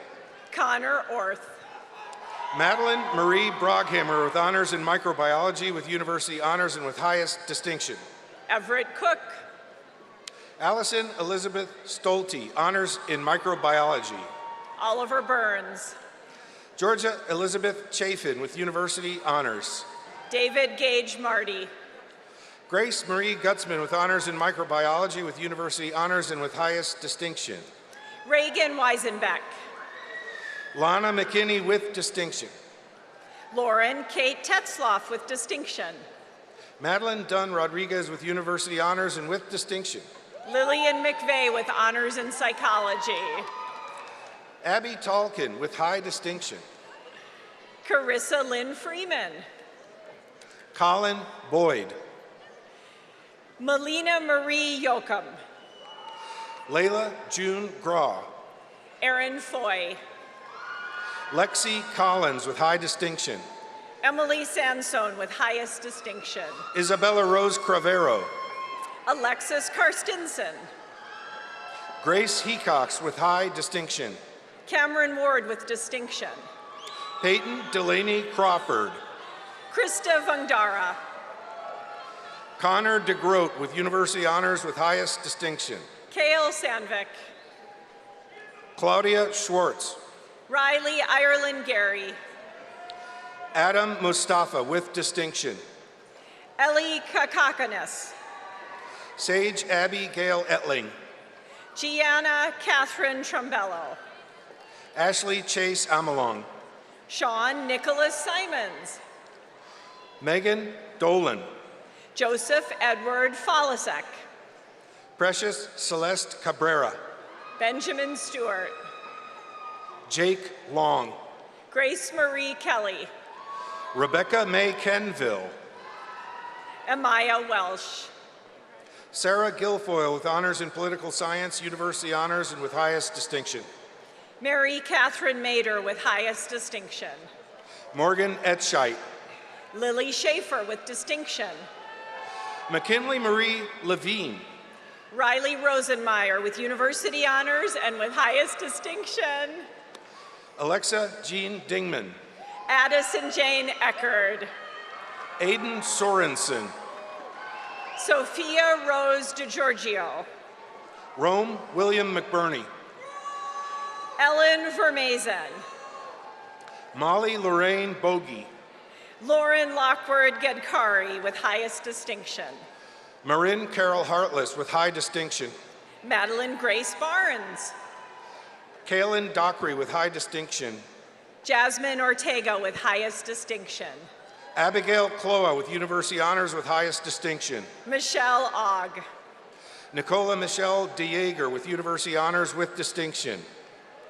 Connor Orth. Madeline Marie Broghammer with honors in microbiology with University Honors and with highest distinction. Everett Cook. Allison Elizabeth Stolte, honors in microbiology. Oliver Burns. Georgia Elizabeth Chafin with University Honors. David Gage Marty. Grace Marie Gutzman with honors in microbiology with University Honors and with highest distinction. Reagan Weisenbeck. Lana McKinney with distinction. Lauren Kate Tetzloff with distinction. Madeline Dunn Rodriguez with University Honors and with distinction. Lillian McVeigh with honors in psychology. Abby Talkin with high distinction. Carissa Lynn Freeman. Colin Boyd. Melina Marie Yoakum. Layla June Graw. Erin Foy. Lexi Collins with high distinction. Emily Sansone with highest distinction. Isabella Rose Cravero. Alexis Karstensen. Grace Hecox with high distinction. Cameron Ward with distinction. Peyton Delaney Crawford. Krista Vangdara. Connor DeGroat with University Honors with highest distinction. Kale Sandvik. Claudia Schwartz. Riley Ireland Gary. Adam Mustafa with distinction. Ellie Kakakanis. Sage Abby Gail Etling. Gianna Catherine Trumbello. Ashley Chase Amalong. Sean Nicholas Simons. Megan Dolan. Joseph Edward Folisek. Precious Celeste Cabrera. Benjamin Stewart. Jake Long. Grace Marie Kelly. Rebecca May Kenville. Amaya Welsh. Sarah Guilfoyle with honors in political science, University Honors, and with highest distinction. Mary Catherine Mader with highest distinction. Morgan Etscheit. Lily Schaefer with distinction. McKinley Marie Levine. Riley Rosenmeyer with University Honors and with highest distinction. Alexa Jean Dingman. Addison Jane Eckerd. Aiden Sorensen. Sophia Rose DeGiorgio. Rome William McBurney. Ellen Vermazen. Molly Lorraine Bogey. Lauren Lockwood Gedkari with highest distinction. Marin Carol Hartless with high distinction. Madeline Grace Barnes. Kaylin Dockery with high distinction. Jasmine Ortega with highest distinction. Abigail Cloa with University Honors with highest distinction. Michelle Ogg. Nicola Michelle DeJager with University Honors with distinction.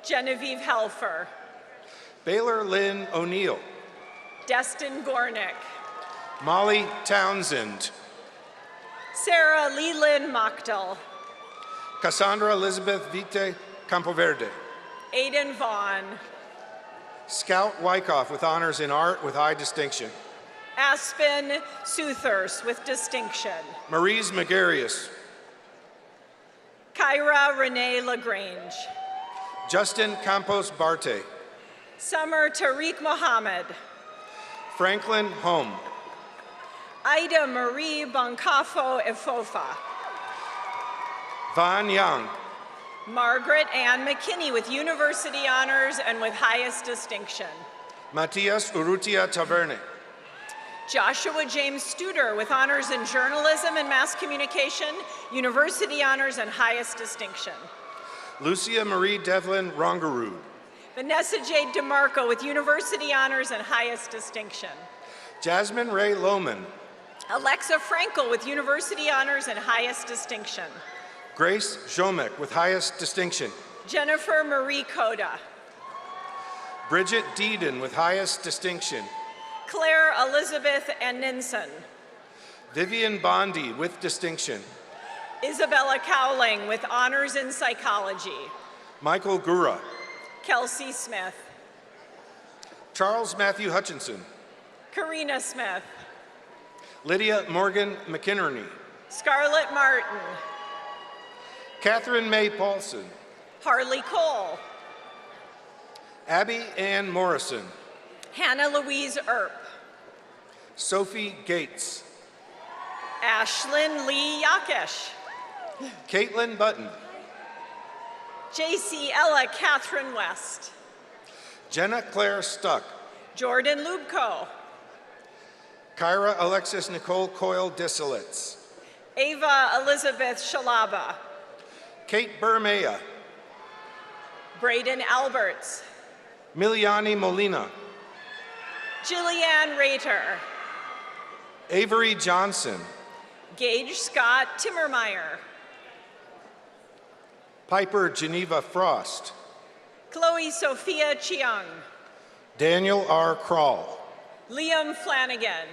Genevieve Helfer. Baylor Lynn O'Neill. Destin Gornick. Molly Townsend. Sarah Leland Mockdal. Cassandra Elizabeth Vite Campoverde. Aiden Vaughn. Scout Wyckoff with honors in art with high distinction. Aspen Suthers with distinction. Maurice Megarius. Kyra Renee LaGrange. Justin Campos Barte. Summer Tariq Mohammed. Franklin Home. Ida Marie Boncafo Efofa. Van Yang. Margaret Ann McKinney with University Honors and with highest distinction. Matias Urrutia Taverne. Joshua James Studer with honors in journalism and mass communication, University Honors and highest distinction. Lucia Marie Devlin Rongaroo. Vanessa Jade DeMarco with University Honors and highest distinction. Jasmine Ray Lohman. Alexa Frankel with University Honors and highest distinction. Grace Jomek with highest distinction. Jennifer Marie Coda. Bridget Deeden with highest distinction. Claire Elizabeth Ninson. Vivian Bondi with distinction. Isabella Cowling with honors in psychology. Michael Gura. Kelsey Smith. Charles Matthew Hutchinson. Karina Smith. Lydia Morgan McInerney. Scarlett Martin. Catherine May Paulson. Harley Cole. Abby Ann Morrison. Hannah Louise Earp. Sophie Gates. Ashlyn Lee Yakesh. Caitlin Button. JC Ella Catherine West. Jenna Claire Stuck. Jordan Lubko. Kyra Alexis Nicole Coyle Disselitz. Ava Elizabeth Shalaba. Kate Burmea. Braden Alberts. Miliani Molina. Jillianne Rater. Avery Johnson. Gage Scott Timmermeyer. Piper Geneva Frost. Chloe Sophia Chiang. Daniel R. Kroll. Liam Flanagan.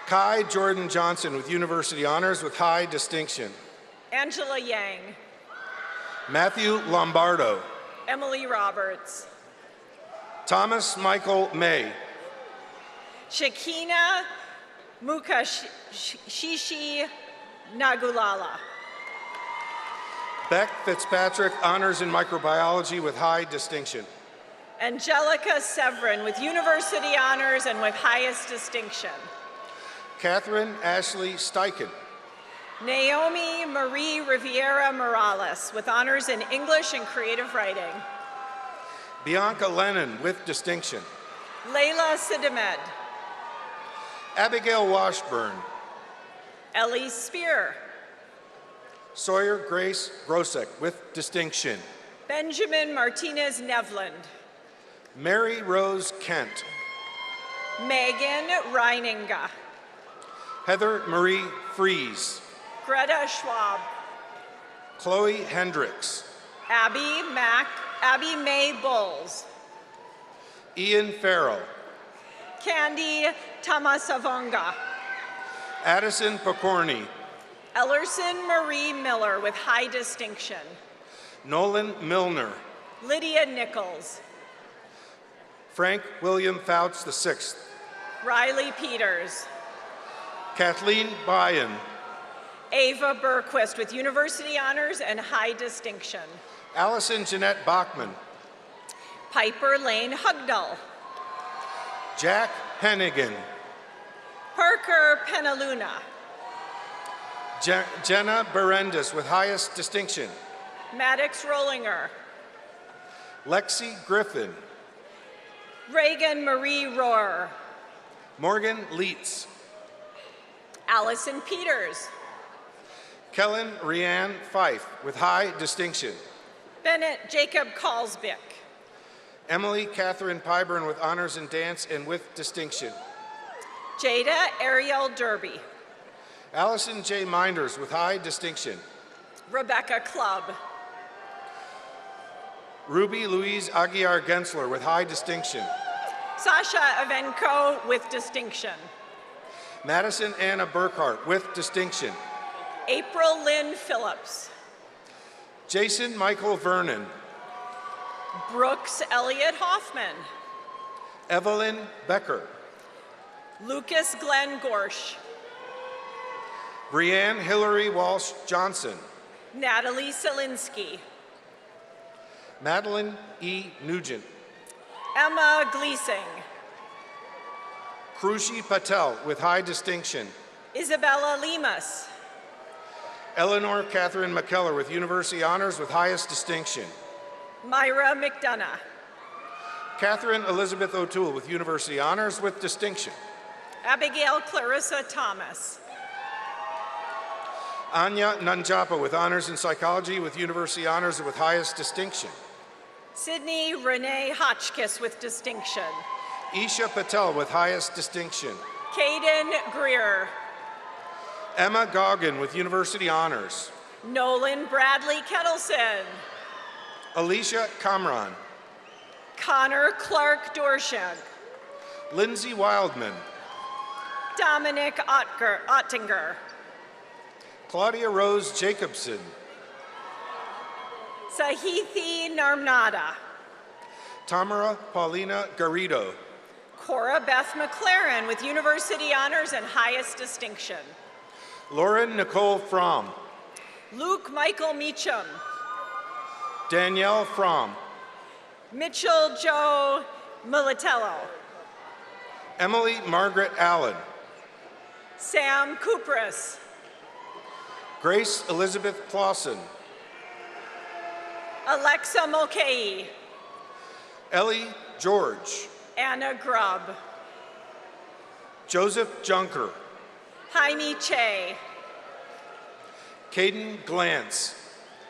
Kai Jordan Johnson with University Honors with high distinction. Angela Yang. Matthew Lombardo. Emily Roberts. Thomas Michael May. Shakina Mukashishi Nagulala. Beck Fitzpatrick, honors in microbiology with high distinction. Angelica Severin with University Honors and with highest distinction. Catherine Ashley Steichen. Naomi Marie Riviera Morales with honors in English and creative writing. Bianca Lennon with distinction. Layla Sidimed. Abigail Washburn. Ellie Spear. Sawyer Grace Grosek with distinction. Benjamin Martinez Nevland. Mary Rose Kent. Megan Reininga. Heather Marie Fries. Greta Schwab. Chloe Hendricks. Abby May Bowles. Ian Farrell. Candy Tamasavonga. Addison Pokorny. Ellerson Marie Miller with high distinction. Nolan Milner. Lydia Nichols. Frank William Fouts VI. Riley Peters. Kathleen Byen. Ava Berquist with University Honors and high distinction. Allison Jeanette Bachman. Piper Lane Hugdall. Jack Hennigan. Parker Penaluna. Jenna Berendis with highest distinction. Maddox Rollinger. Lexi Griffin. Reagan Marie Rohr. Morgan Leitz. Allison Peters. Kellen Rianne Fife with high distinction. Bennett Jacob Kalsbick. Emily Catherine Pyburn with honors in dance and with distinction. Jada Ariel Derby. Allison J. Minders with high distinction. Rebecca Clubb. Ruby Louise Aguiar Gensler with high distinction. Sasha Evenko with distinction. Madison Anna Burkhart with distinction. April Lynn Phillips. Jason Michael Vernon. Brooks Elliott Hoffman. Evelyn Becker. Lucas Glenn Gorsh. Brianne Hillary Walsh Johnson. Natalie Selinsky. Madeline E. Nugent. Emma Gleesing. Krushi Patel with high distinction. Isabella Lemus. Eleanor Catherine McKellar with university honors with highest distinction. Myra McDonough. Catherine Elizabeth O'Toole with university honors with distinction. Abigail Clarissa Thomas. Anya Nanjapa with honors in psychology with university honors with highest distinction. Sydney Renee Hotchkiss with distinction. Isha Patel with highest distinction. Caden Greer. Emma Goggin with university honors. Nolan Bradley Kettleson. Alicia Kamran. Connor Clark Dorshag. Lindsay Wildman. Dominic Ottinger. Claudia Rose Jacobson. Sahithi Narmada. Tamara Paulina Garrido. Cora Beth McLaren with university honors and highest distinction. Lauren Nicole Fromm. Luke Michael Meacham. Danielle Fromm. Mitchell Joe Militello. Emily Margaret Allen. Sam Kupris. Grace Elizabeth Clausen. Alexa Mulcahy. Ellie George. Anna Grubb. Joseph Junker. Jaime Che. Caden Glantz.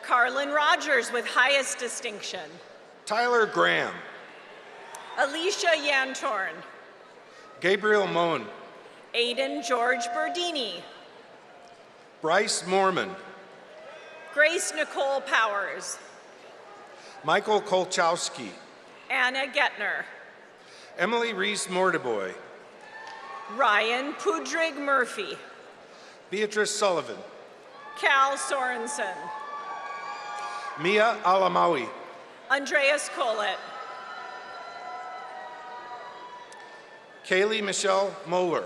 Carlin Rogers with highest distinction. Tyler Graham. Alicia Yantorn. Gabriel Moen. Aiden George Berdini. Bryce Morman. Grace Nicole Powers. Michael Kolchowski. Anna Getner. Emily Reese Mortiboy. Ryan Pudrig Murphy. Beatrice Sullivan. Cal Sorensen. Mia Alamawi. Andreas Collett. Kaylee Michelle Moeller.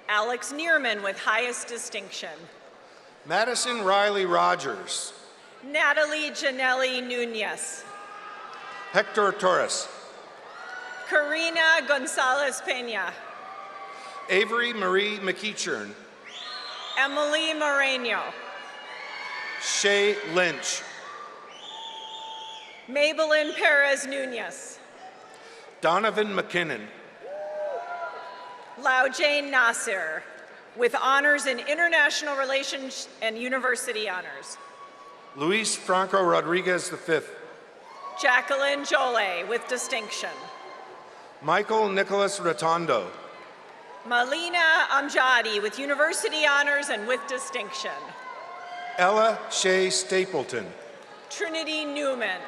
Alex Neerman with highest distinction. Madison Riley Rogers. Natalie Janelli Nunez. Hector Torres. Karina Gonzalez Pena. Avery Marie McEachern. Emily Moreno. Shay Lynch. Maybelline Perez Nunez. Donovan McKinnon. Lau Jane Nasser with honors in international relations and university honors. Luis Franco Rodriguez V. Jacqueline Jolie with distinction. Michael Nicholas Rotondo. Malina Amjadi with university honors and with distinction. Ella Shea Stapleton. Trinity Newman.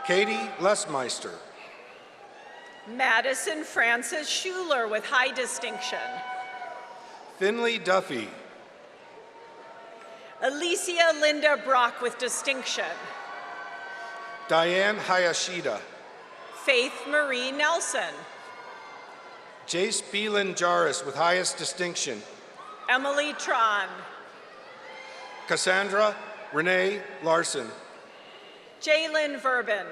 Katie Lesmeister. Madison Francis Schuler with high distinction. Finley Duffy. Alicia Linda Brock with distinction. Diane Hayashida. Faith Marie Nelson. Jace Beelan Jarris with highest distinction. Emily Tron. Cassandra Renee Larson. Jalen Verbin.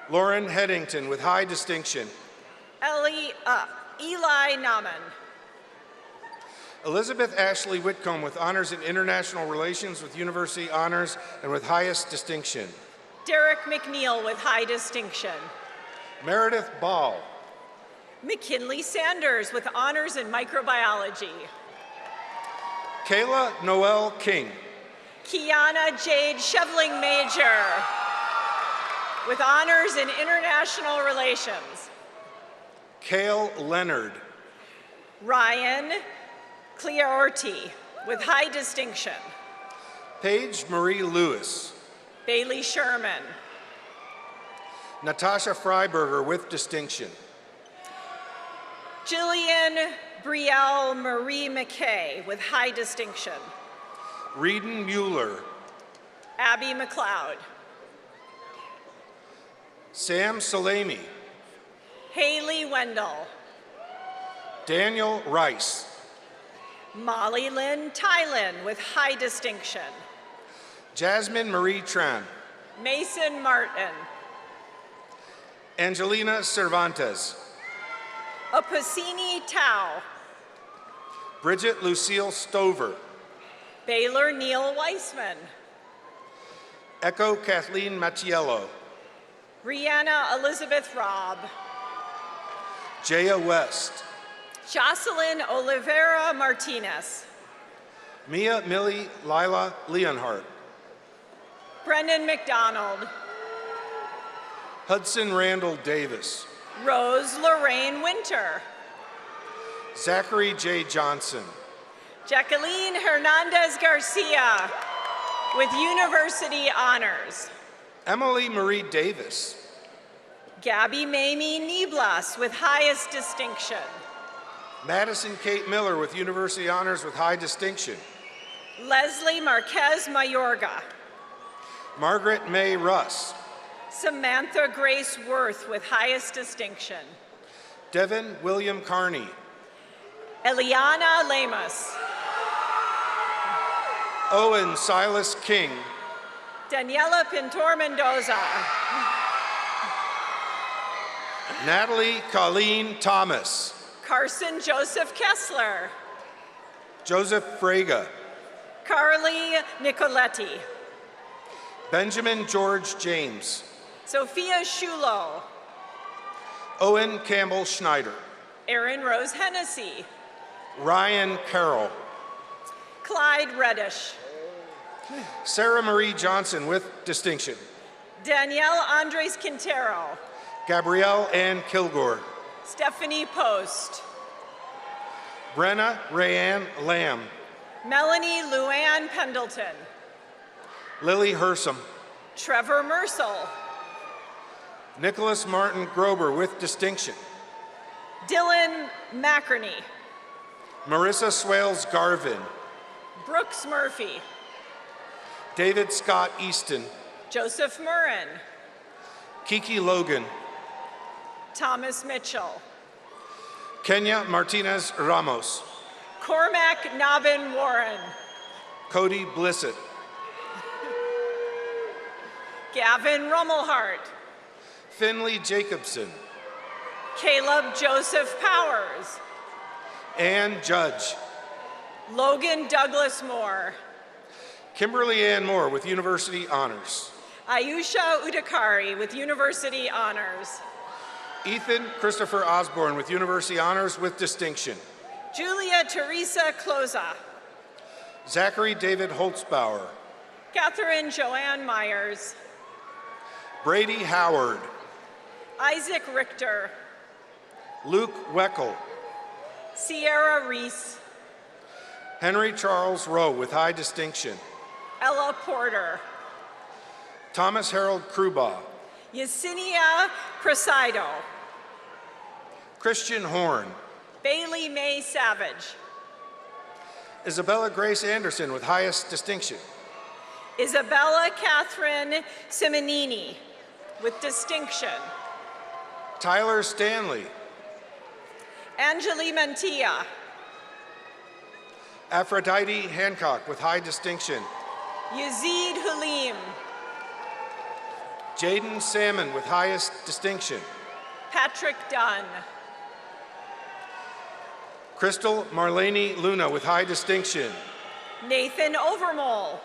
Lauren Headington with high distinction. Eli Naman. Elizabeth Ashley Whitcomb with honors in international relations with university honors and with highest distinction. Derek McNeil with high distinction. Meredith Ball. McKinley Sanders with honors in microbiology. Kayla Noel King. Kiana Jade Shevling Major with honors in international relations. Kale Leonard. Ryan Clearorty with high distinction. Paige Marie Lewis. Bailey Sherman. Natasha Freiberger with distinction. Jillian Brielle Marie McKay with high distinction. Reeden Mueller. Abby McLeod. Sam Salami. Haley Wendell. Daniel Rice. Molly Lynn Tylen with high distinction. Jasmine Marie Tran. Mason Martin. Angelina Cervantes. Apacini Tao. Bridget Lucille Stover. Baylor Neil Weissman. Echo Kathleen Macchiello. Rihanna Elizabeth Robb. Jaya West. Jocelyn Oliveira Martinez. Mia Millie Lila Leonhardt. Brendan McDonald. Hudson Randall Davis. Rose Lorraine Winter. Zachary J. Johnson. Jacqueline Hernandez Garcia with university honors. Emily Marie Davis. Gabby Mamie Niblas with highest distinction. Madison Kate Miller with university honors with high distinction. Leslie Marquez Mayorga. Margaret May Russ. Samantha Grace Worth with highest distinction. Devin William Carney. Eliana Lemus. Owen Silas King. Daniela Pintor Mendoza. Natalie Colleen Thomas. Carson Joseph Kessler. Joseph Frega. Carly Nicoletti. Benjamin George James. Sophia Shulo. Owen Campbell Schneider. Erin Rose Hennessy. Ryan Carroll. Clyde Reddish. Sarah Marie Johnson with distinction. Danielle Andres Quintero. Gabrielle Ann Kilgore. Stephanie Post. Brenna Rayanne Lamb. Melanie Luann Pendleton. Lily Hersom. Trevor Mersel. Nicholas Martin Grober with distinction. Dylan McCurney. Marissa Swales Garvin. Brooks Murphy. David Scott Easton. Joseph Murrin. Kiki Logan. Thomas Mitchell. Kenya Martinez Ramos. Cormac Nabin Warren. Cody Blissett. Gavin Rummelhart. Finley Jacobson. Caleb Joseph Powers. Ann Judge. Logan Douglas Moore. Kimberly Ann Moore with university honors. Ayusha Udakari with university honors. Ethan Christopher Osborne with university honors with distinction. Julia Teresa Cloza. Zachary David Holtzbauer. Catherine Joanne Myers. Brady Howard. Isaac Richter. Luke Weckel. Sierra Reese. Henry Charles Rowe with high distinction. Ella Porter. Thomas Harold Krubaugh. Yesenia Presido. Christian Horn. Bailey May Savage. Isabella Grace Anderson with highest distinction. Isabella Catherine Simonini with distinction. Tyler Stanley. Angeli Mantilla. Aphrodite Hancock with high distinction. Yazid Halim. Jaden Salmon with highest distinction. Patrick Dunn. Crystal Marlene Luna with high distinction. Nathan Overmole.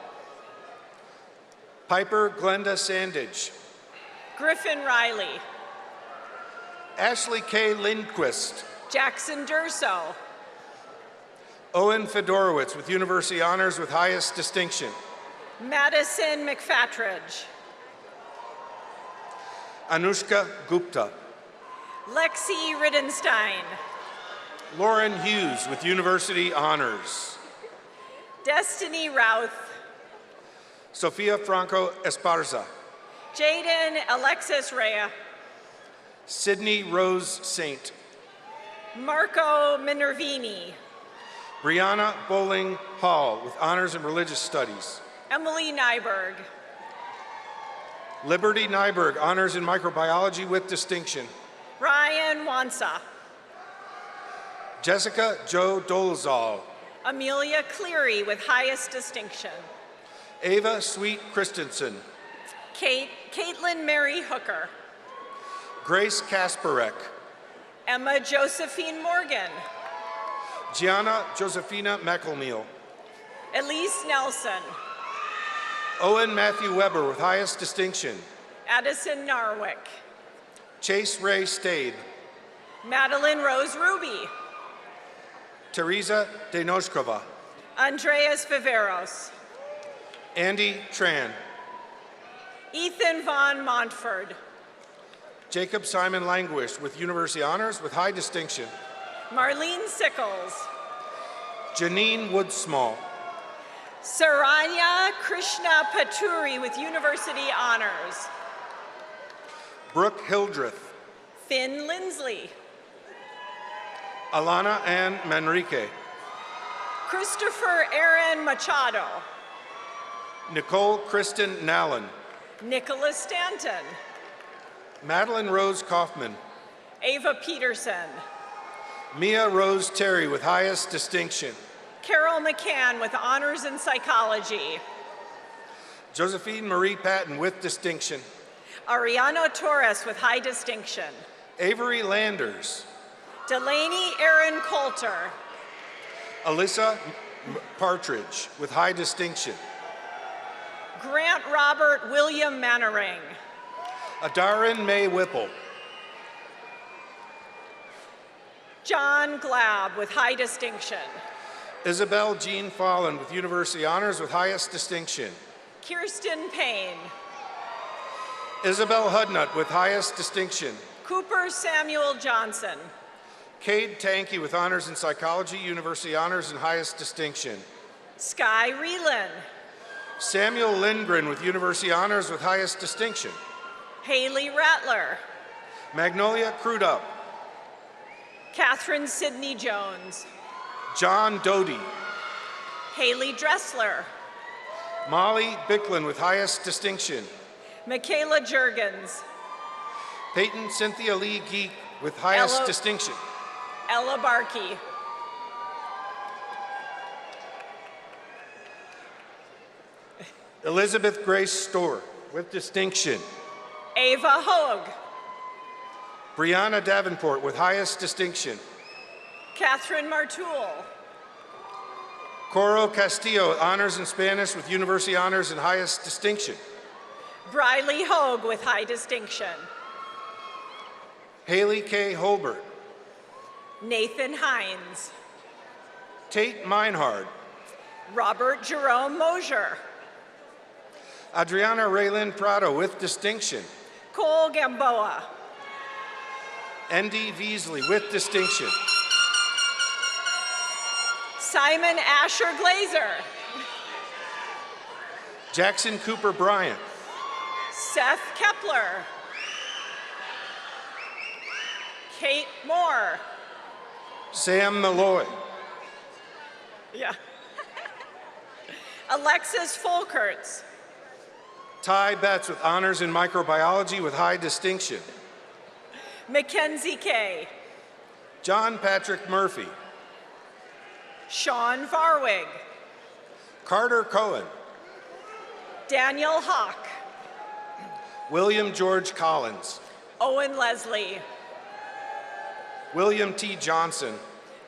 Piper Glenda Sandage. Griffin Riley. Ashley K. Lindquist. Jackson Durso. Owen Fedorowicz with University Honors with highest distinction. Madison McFatridge. Anushka Gupta. Lexi Riddenstein. Lauren Hughes with University Honors. Destiny Routh. Sofia Franco Esparza. Jaden Alexis Rea. Sydney Rose Saint. Marco Minervini. Brianna Bowling Hall with Honors in Religious Studies. Emily Nyberg. Liberty Nyberg, Honors in Microbiology with distinction. Ryan Wansa. Jessica Jo Dolezal. Amelia Cleary with highest distinction. Ava Sweet Christensen. Caitlin Mary Hooker. Grace Kasparek. Emma Josephine Morgan. Gianna Josephina McElmeal. Elise Nelson. Owen Matthew Weber with highest distinction. Addison Narwick. Chase Ray Stade. Madeline Rose Ruby. Teresa Denoshkova. Andreas Viveros. Andy Tran. Ethan Von Montford. Jacob Simon Languish with University Honors with high distinction. Marlene Sickles. Janine Woodsmall. Saranya Krishna Paturi with University Honors. Brooke Hildreth. Finn Lindsley. Alana Ann Manrique. Christopher Aaron Machado. Nicole Kristen Nallen. Nicholas Stanton. Madeline Rose Kaufman. Ava Peterson. Mia Rose Terry with highest distinction. Carol McCann with honors in psychology. Josephine Marie Patton with distinction. Ariano Torres with high distinction. Avery Landers. Delaney Aaron Coulter. Alyssa Partridge with high distinction. Grant Robert William Mannering. Adarin May Whipple. John Glab with high distinction. Isabel Jean Follen with University Honors with highest distinction. Kirsten Payne. Isabel Hudnut with highest distinction. Cooper Samuel Johnson. Cade Tankey with Honors in Psychology, University Honors and highest distinction. Sky Reelan. Samuel Lindgren with University Honors with highest distinction. Haley Rattler. Magnolia Crudup. Catherine Sidney Jones. John Doty. Haley Dressler. Molly Bicklin with highest distinction. Michaela Jurgens. Peyton Cynthia Lee Geek with highest distinction. Ella Barkey. Elizabeth Grace Storr with distinction. Ava Hoag. Brianna Davenport with highest distinction. Catherine Martoul. Coro Castillo, Honors in Spanish with University Honors and highest distinction. Briley Hoag with high distinction. Haley K. Holbert. Nathan Hines. Tate Meinhard. Robert Jerome Mosier. Adriana Raylin Prado with distinction. Cole Gamboa. Andy Veasley with distinction. Simon Asher Glazer. Jackson Cooper Bryant. Seth Kepler. Kate Moore. Sam Malloy. Yeah. Alexis Folkerts. Ty Betts with Honors in Microbiology with high distinction. Mackenzie Kay. John Patrick Murphy. Sean Varwig. Carter Cohen. Daniel Hawk. William George Collins. Owen Leslie. William T. Johnson.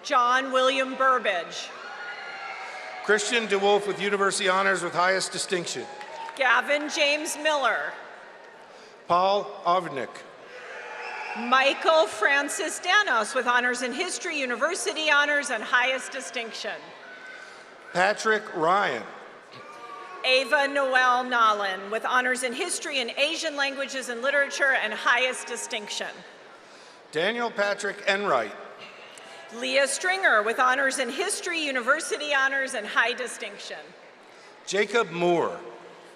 John William Burbage. Christian DeWolf with University Honors with highest distinction. Gavin James Miller. Paul Ovnik. Michael Francis Danos with honors in history, university honors, and highest distinction. Patrick Ryan. Ava Noel Nalin with honors in history and Asian languages and literature and highest distinction. Daniel Patrick Enright. Leah Stringer with honors in history, university honors, and high distinction. Jacob Moore.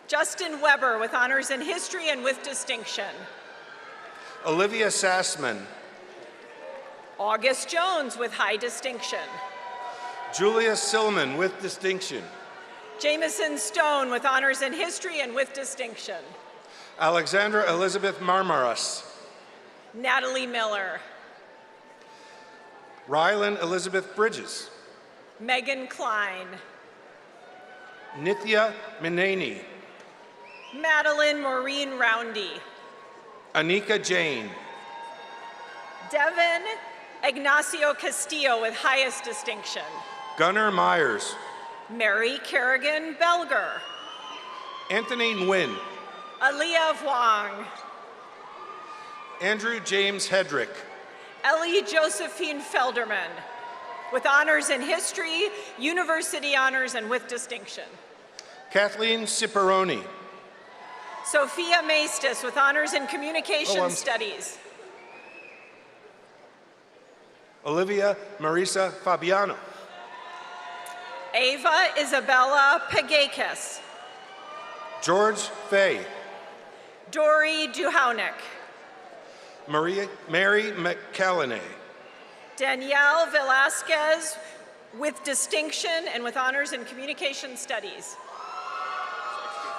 Justin Weber with honors in history and with distinction. Olivia Sassman. August Jones with high distinction. Julia Silman with distinction. Jameson Stone with honors in history and with distinction. Alexandra Elizabeth Marmaras. Natalie Miller. Rylan Elizabeth Bridges. Megan Klein. Nithya Minani. Madeline Maureen Roundy. Anika Jane. Devin Ignacio Castillo with highest distinction. Gunnar Myers. Mary Kerrigan Belger. Anthony Nguyen. Aaliyah Wong. Andrew James Hedrick. Ellie Josephine Felderman with honors in history, university honors, and with distinction. Kathleen Ciparoni. Sophia Maestas with honors in communication studies. Olivia Marisa Fabiano. Ava Isabella Pagakis. George Fay. Dory Duhaunik. Mary McCallanay. Danielle Velasquez with distinction and with honors in communication studies.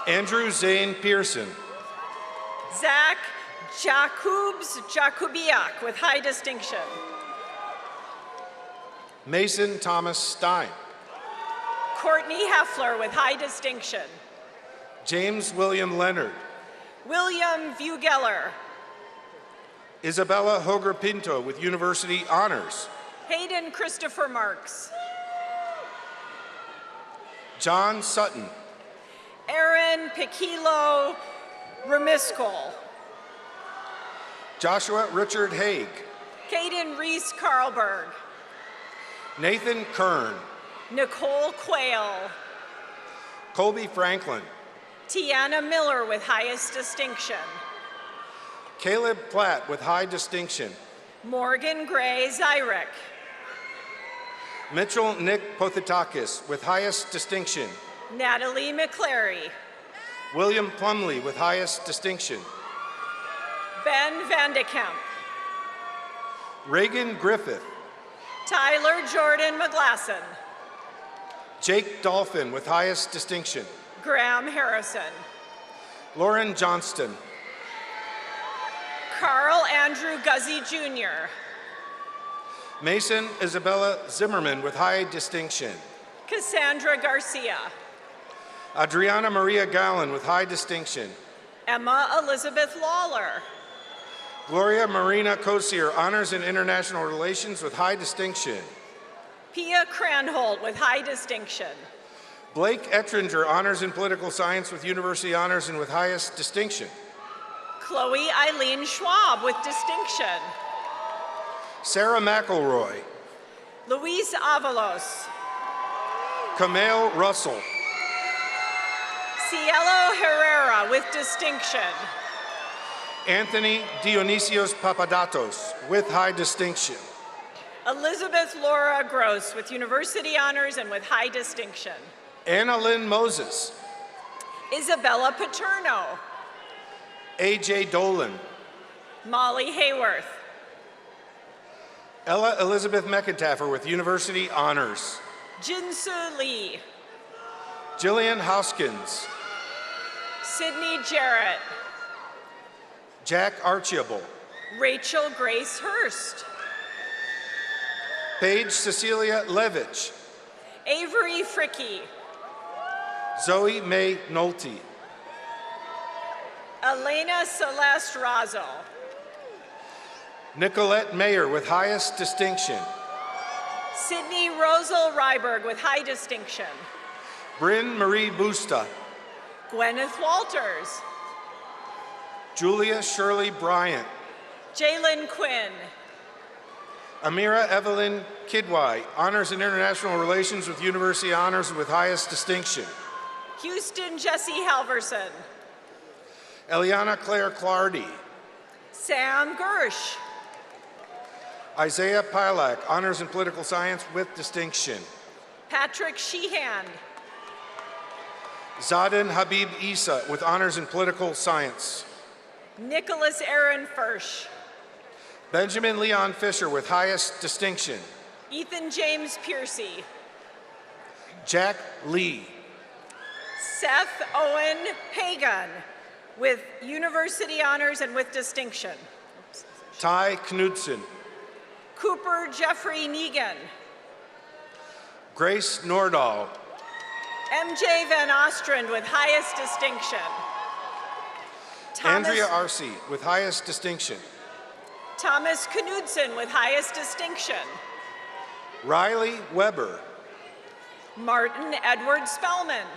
Andrew Zane Pearson. Zach Jakubiak with high distinction. Mason Thomas Stein. Courtney Heffler with high distinction. James William Leonard. William Vugeller. Isabella Hoger Pinto with university honors. Hayden Christopher Marks. John Sutton. Aaron Piquilo Remiskol. Joshua Richard Haig. Caden Reese Carlberg. Nathan Kern. Nicole Quayle. Colby Franklin. Tiana Miller with highest distinction. Caleb Platt with high distinction. Morgan Gray Zyrek. Mitchell Nick Pothitakis with highest distinction. Natalie McClary. William Plumley with highest distinction. Ben Vandekamp. Reagan Griffith. Tyler Jordan McGlasson. Jake Dolphin with highest distinction. Graham Harrison. Lauren Johnston. Carl Andrew Guzzi Jr. Mason Isabella Zimmerman with high distinction. Cassandra Garcia. Adriana Maria Gallen with high distinction. Emma Elizabeth Lawler. Gloria Marina Kosier, honors in international relations with high distinction. Pia Cranholt with high distinction. Blake Ettringer, honors in political science with university honors and with highest distinction. Chloe Eileen Schwab with distinction. Sarah McElroy. Luis Avalos. Kamel Russell. Cielo Herrera with distinction. Anthony Dionysios Papadatos with high distinction. Elizabeth Laura Gross with university honors and with high distinction. Anna Lynn Moses. Isabella Paterno. AJ Dolan. Molly Hayworth. Ella Elizabeth McIntaffer with university honors. Jinsu Lee. Jillian Hoskins. Sydney Jarrett. Jack Archibald. Rachel Grace Hurst. Paige Cecilia Levitch. Avery Fricky. Zoe May Nolte. Elena Celeste Razzo. Nicolette Mayer with highest distinction. Sydney Rosal Ryberg with high distinction. Bryn Marie Busta. Gwyneth Walters. Julia Shirley Bryant. Jalen Quinn. Amira Evelyn Kidwai, Honors in International Relations with University Honors with highest distinction. Houston Jesse Halverson. Eliana Claire Clardy. Sam Gersh. Isaiah Pilak, Honors in Political Science with distinction. Patrick Sheehan. Zadin Habib Isa with Honors in Political Science. Nicholas Aaron Firsch. Benjamin Leon Fisher with highest distinction. Ethan James Piercy. Jack Lee. Seth Owen Hagan with University Honors and with distinction. Ty Knudsen. Cooper Jeffrey Negan. Grace Nordahl. MJ Van Ostrand with highest distinction. Andrea Arce with highest distinction. Thomas Knudsen with highest distinction. Riley Weber. Martin Edward Spellman.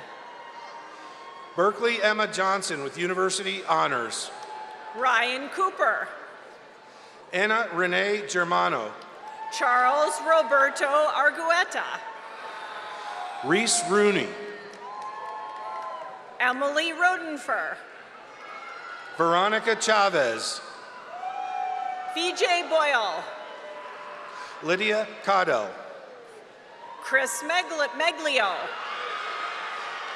Berkeley Emma Johnson with University Honors. Ryan Cooper. Anna Renee Germano. Charles Roberto Argueta. Reese Rooney. Emily Rodenfer. Veronica Chavez. VJ Boyle. Lydia Caudell. Chris Meglio.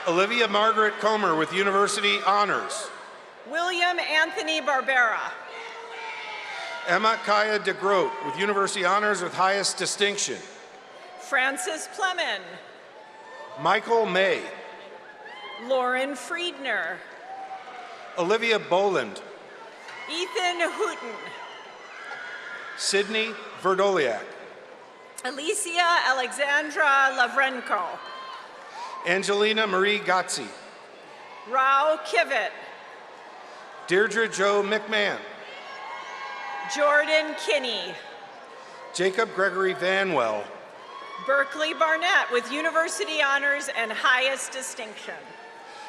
Olivia Margaret Comer with University Honors. William Anthony Barbera. Emma Kaya DeGroat with University Honors with highest distinction. Francis Plemon. Michael May. Lauren Friedner. Olivia Boland. Ethan Hooten. Sydney Verdoliak. Alicia Alexandra Lavrenko. Angelina Marie Gotzi. Rao Kivett. Deirdre Joe McMahon. Jordan Kinney. Jacob Gregory Vanwell. Berkeley Barnett with University Honors and highest distinction.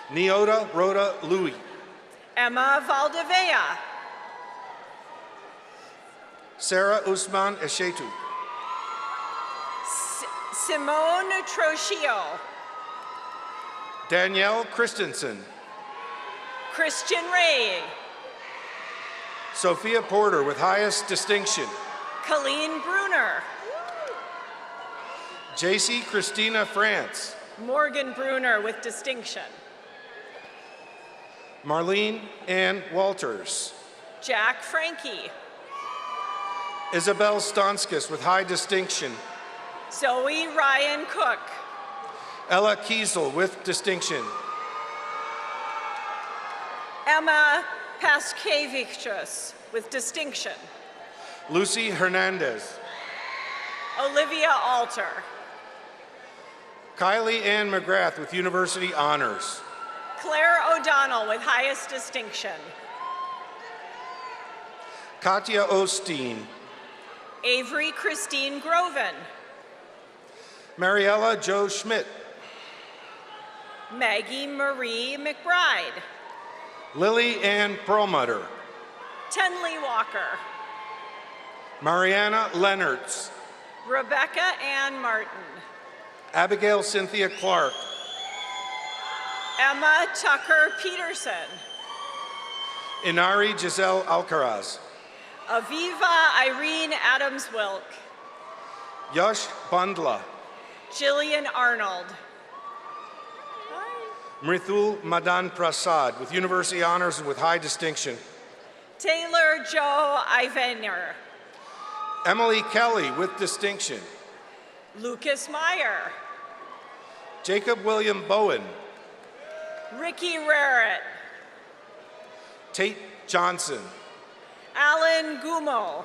Neota Rhoda Louie. Emma Valdevea. Sarah Usman Eshetu. Simone Trochio. Danielle Christensen. Christian Ray. Sophia Porter with highest distinction. Colleen Bruner. JC Christina France. Morgan Bruner with distinction. Marlene Ann Walters. Jack Frankie. Isabel Stonskus with high distinction. Zoe Ryan Cook. Ella Kiesel with distinction. Emma Paskevichus with distinction. Lucy Hernandez. Olivia Alter. Kylie Ann McGrath with University Honors. Claire O'Donnell with highest distinction. Katya Osteen. Avery Christine Groven. Mariella Jo Schmidt. Maggie Marie McBride. Lily Ann Perlmutter. Tenley Walker. Mariana Leonards. Rebecca Ann Martin. Abigail Cynthia Clark. Emma Tucker Peterson. Inari Giselle Alcaraz. Aviva Irene Adams-Wilk. Yash Bandla. Jillian Arnold. Mrithul Madan Prasad with University Honors and with high distinction. Taylor Joe Ivener. Emily Kelly with distinction. Lucas Meyer. Jacob William Bowen. Ricky Rarrett. Tate Johnson. Alan Gumo.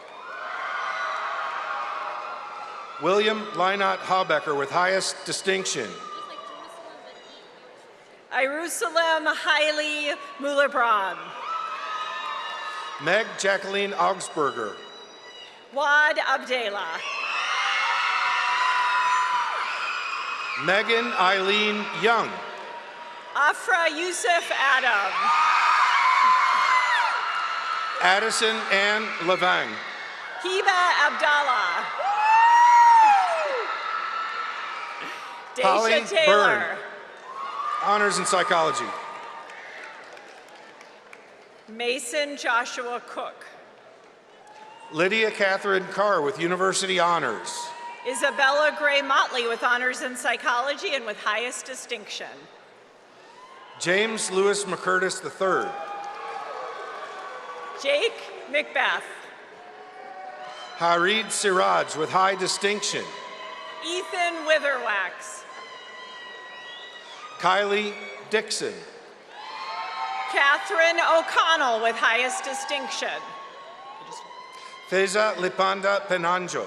William Lynott Haubecker with highest distinction. Jerusalem Hailey Mullerbraun. Meg Jacqueline Augsburger. Wad Abdallah. Megan Eileen Young. Afra Yusuf Adam. Addison Ann Levang. Hiba Abdallah. Holly Daisha Taylor. Byrne. Honors in Psychology. Mason Joshua Cook. Lydia Catherine Carr with University Honors. Isabella Gray Motley with honors in psychology and with highest distinction. James Lewis McCurtis III. Jake Macbeth. Harid Siraj with high distinction. Ethan Witherwax. Kylie Dixon. Catherine O'Connell with highest distinction. Feza Lipanda Penanjo.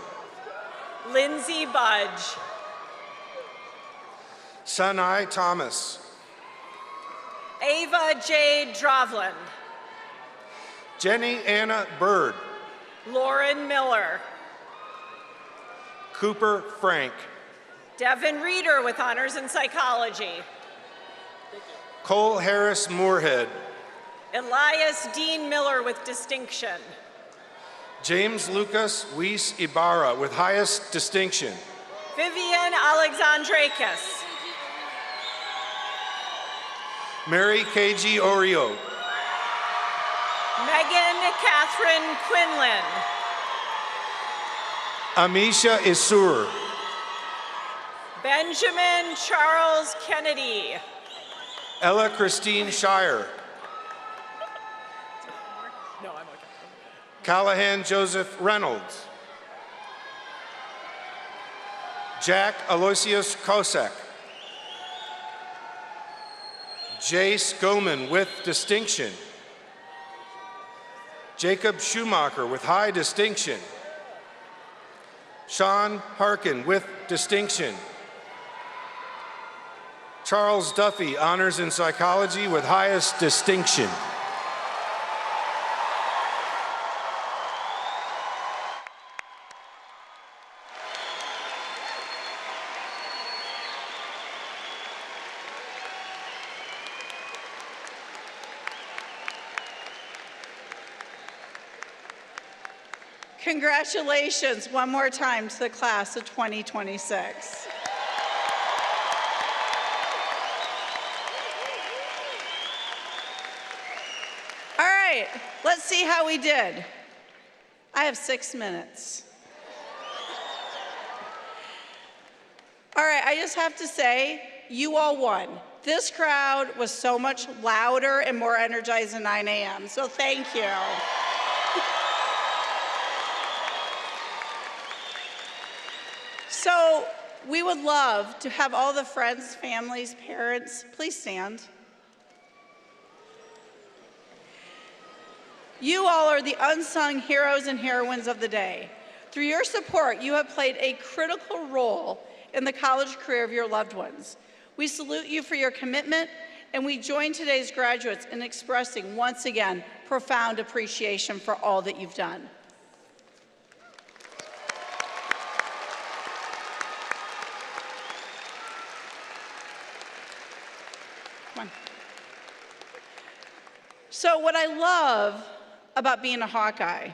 Lindsay Budge. Sanai Thomas. Ava J. Drovland. Jenny Anna Bird. Lauren Miller. Cooper Frank. Devin Reeder with honors in psychology. Cole Harris Moorhead. Elias Dean Miller with distinction. James Lucas Weiss Ibarra with highest distinction. Vivian Alexandrakis. Mary K.G. Orio. Megan Catherine Quinlan. Amisha Isur. Benjamin Charles Kennedy. Ella Christine Shire. No, I'm okay. Callahan Joseph Reynolds. Jack Aloysius Kosek. Jace Goman with distinction. Jacob Schumacher with high distinction. Sean Harkin with distinction. Charles Duffy, honors in psychology with highest distinction. Congratulations one more time to the class of 2026. All right, let's see how we did. I have 6 minutes. All right, I just have to say, you all won. This crowd was so much louder and more energized than 9 a.m., so thank you. So we would love to have all the friends, families, parents, please stand. You all are the unsung heroes and heroines of the day. Through your support, you have played a critical role in the college career of your loved ones. We salute you for your commitment, and we join today's graduates in expressing, once again, profound appreciation for all that you've done. Come on. So what I love about being a Hawkeye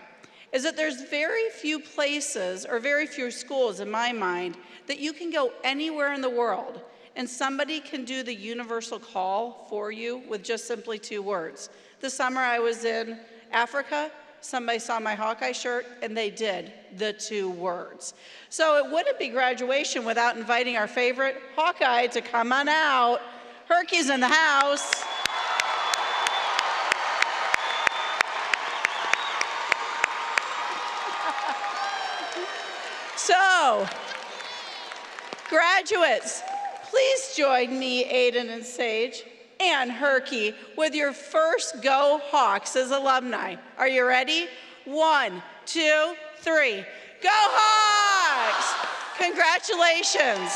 is that there's very few places or very few schools in my mind that you can go anywhere in the world and somebody can do the universal call for you with just simply 2 words. This summer I was in Africa, somebody saw my Hawkeye shirt and they did the 2 words. So it wouldn't be graduation without inviting our favorite Hawkeye to come on out. Herky's in the house. So, graduates, please join me, Aiden and Sage, and Herky with your first Go Hawks as alumni. Are you ready? 1, 2, 3. Go Hawks! Congratulations.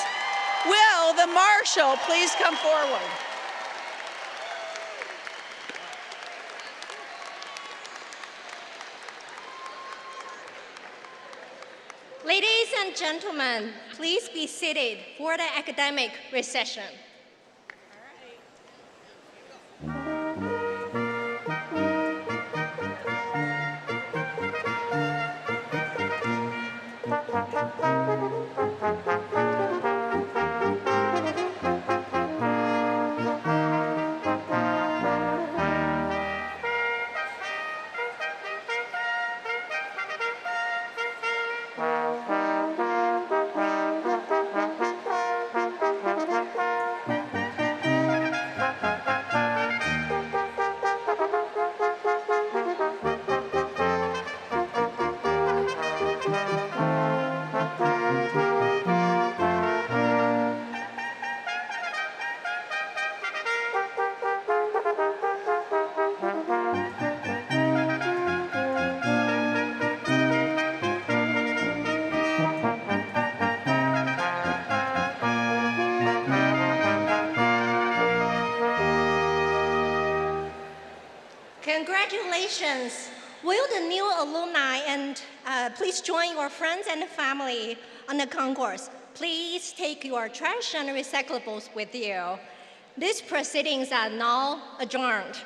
Will the marshal please come forward? Ladies and gentlemen, please be seated for the academic recession. Congratulations. Will the new alumni and please join your friends and family on the concourse. Please take your trash and recyclables with you. These proceedings are now adjourned.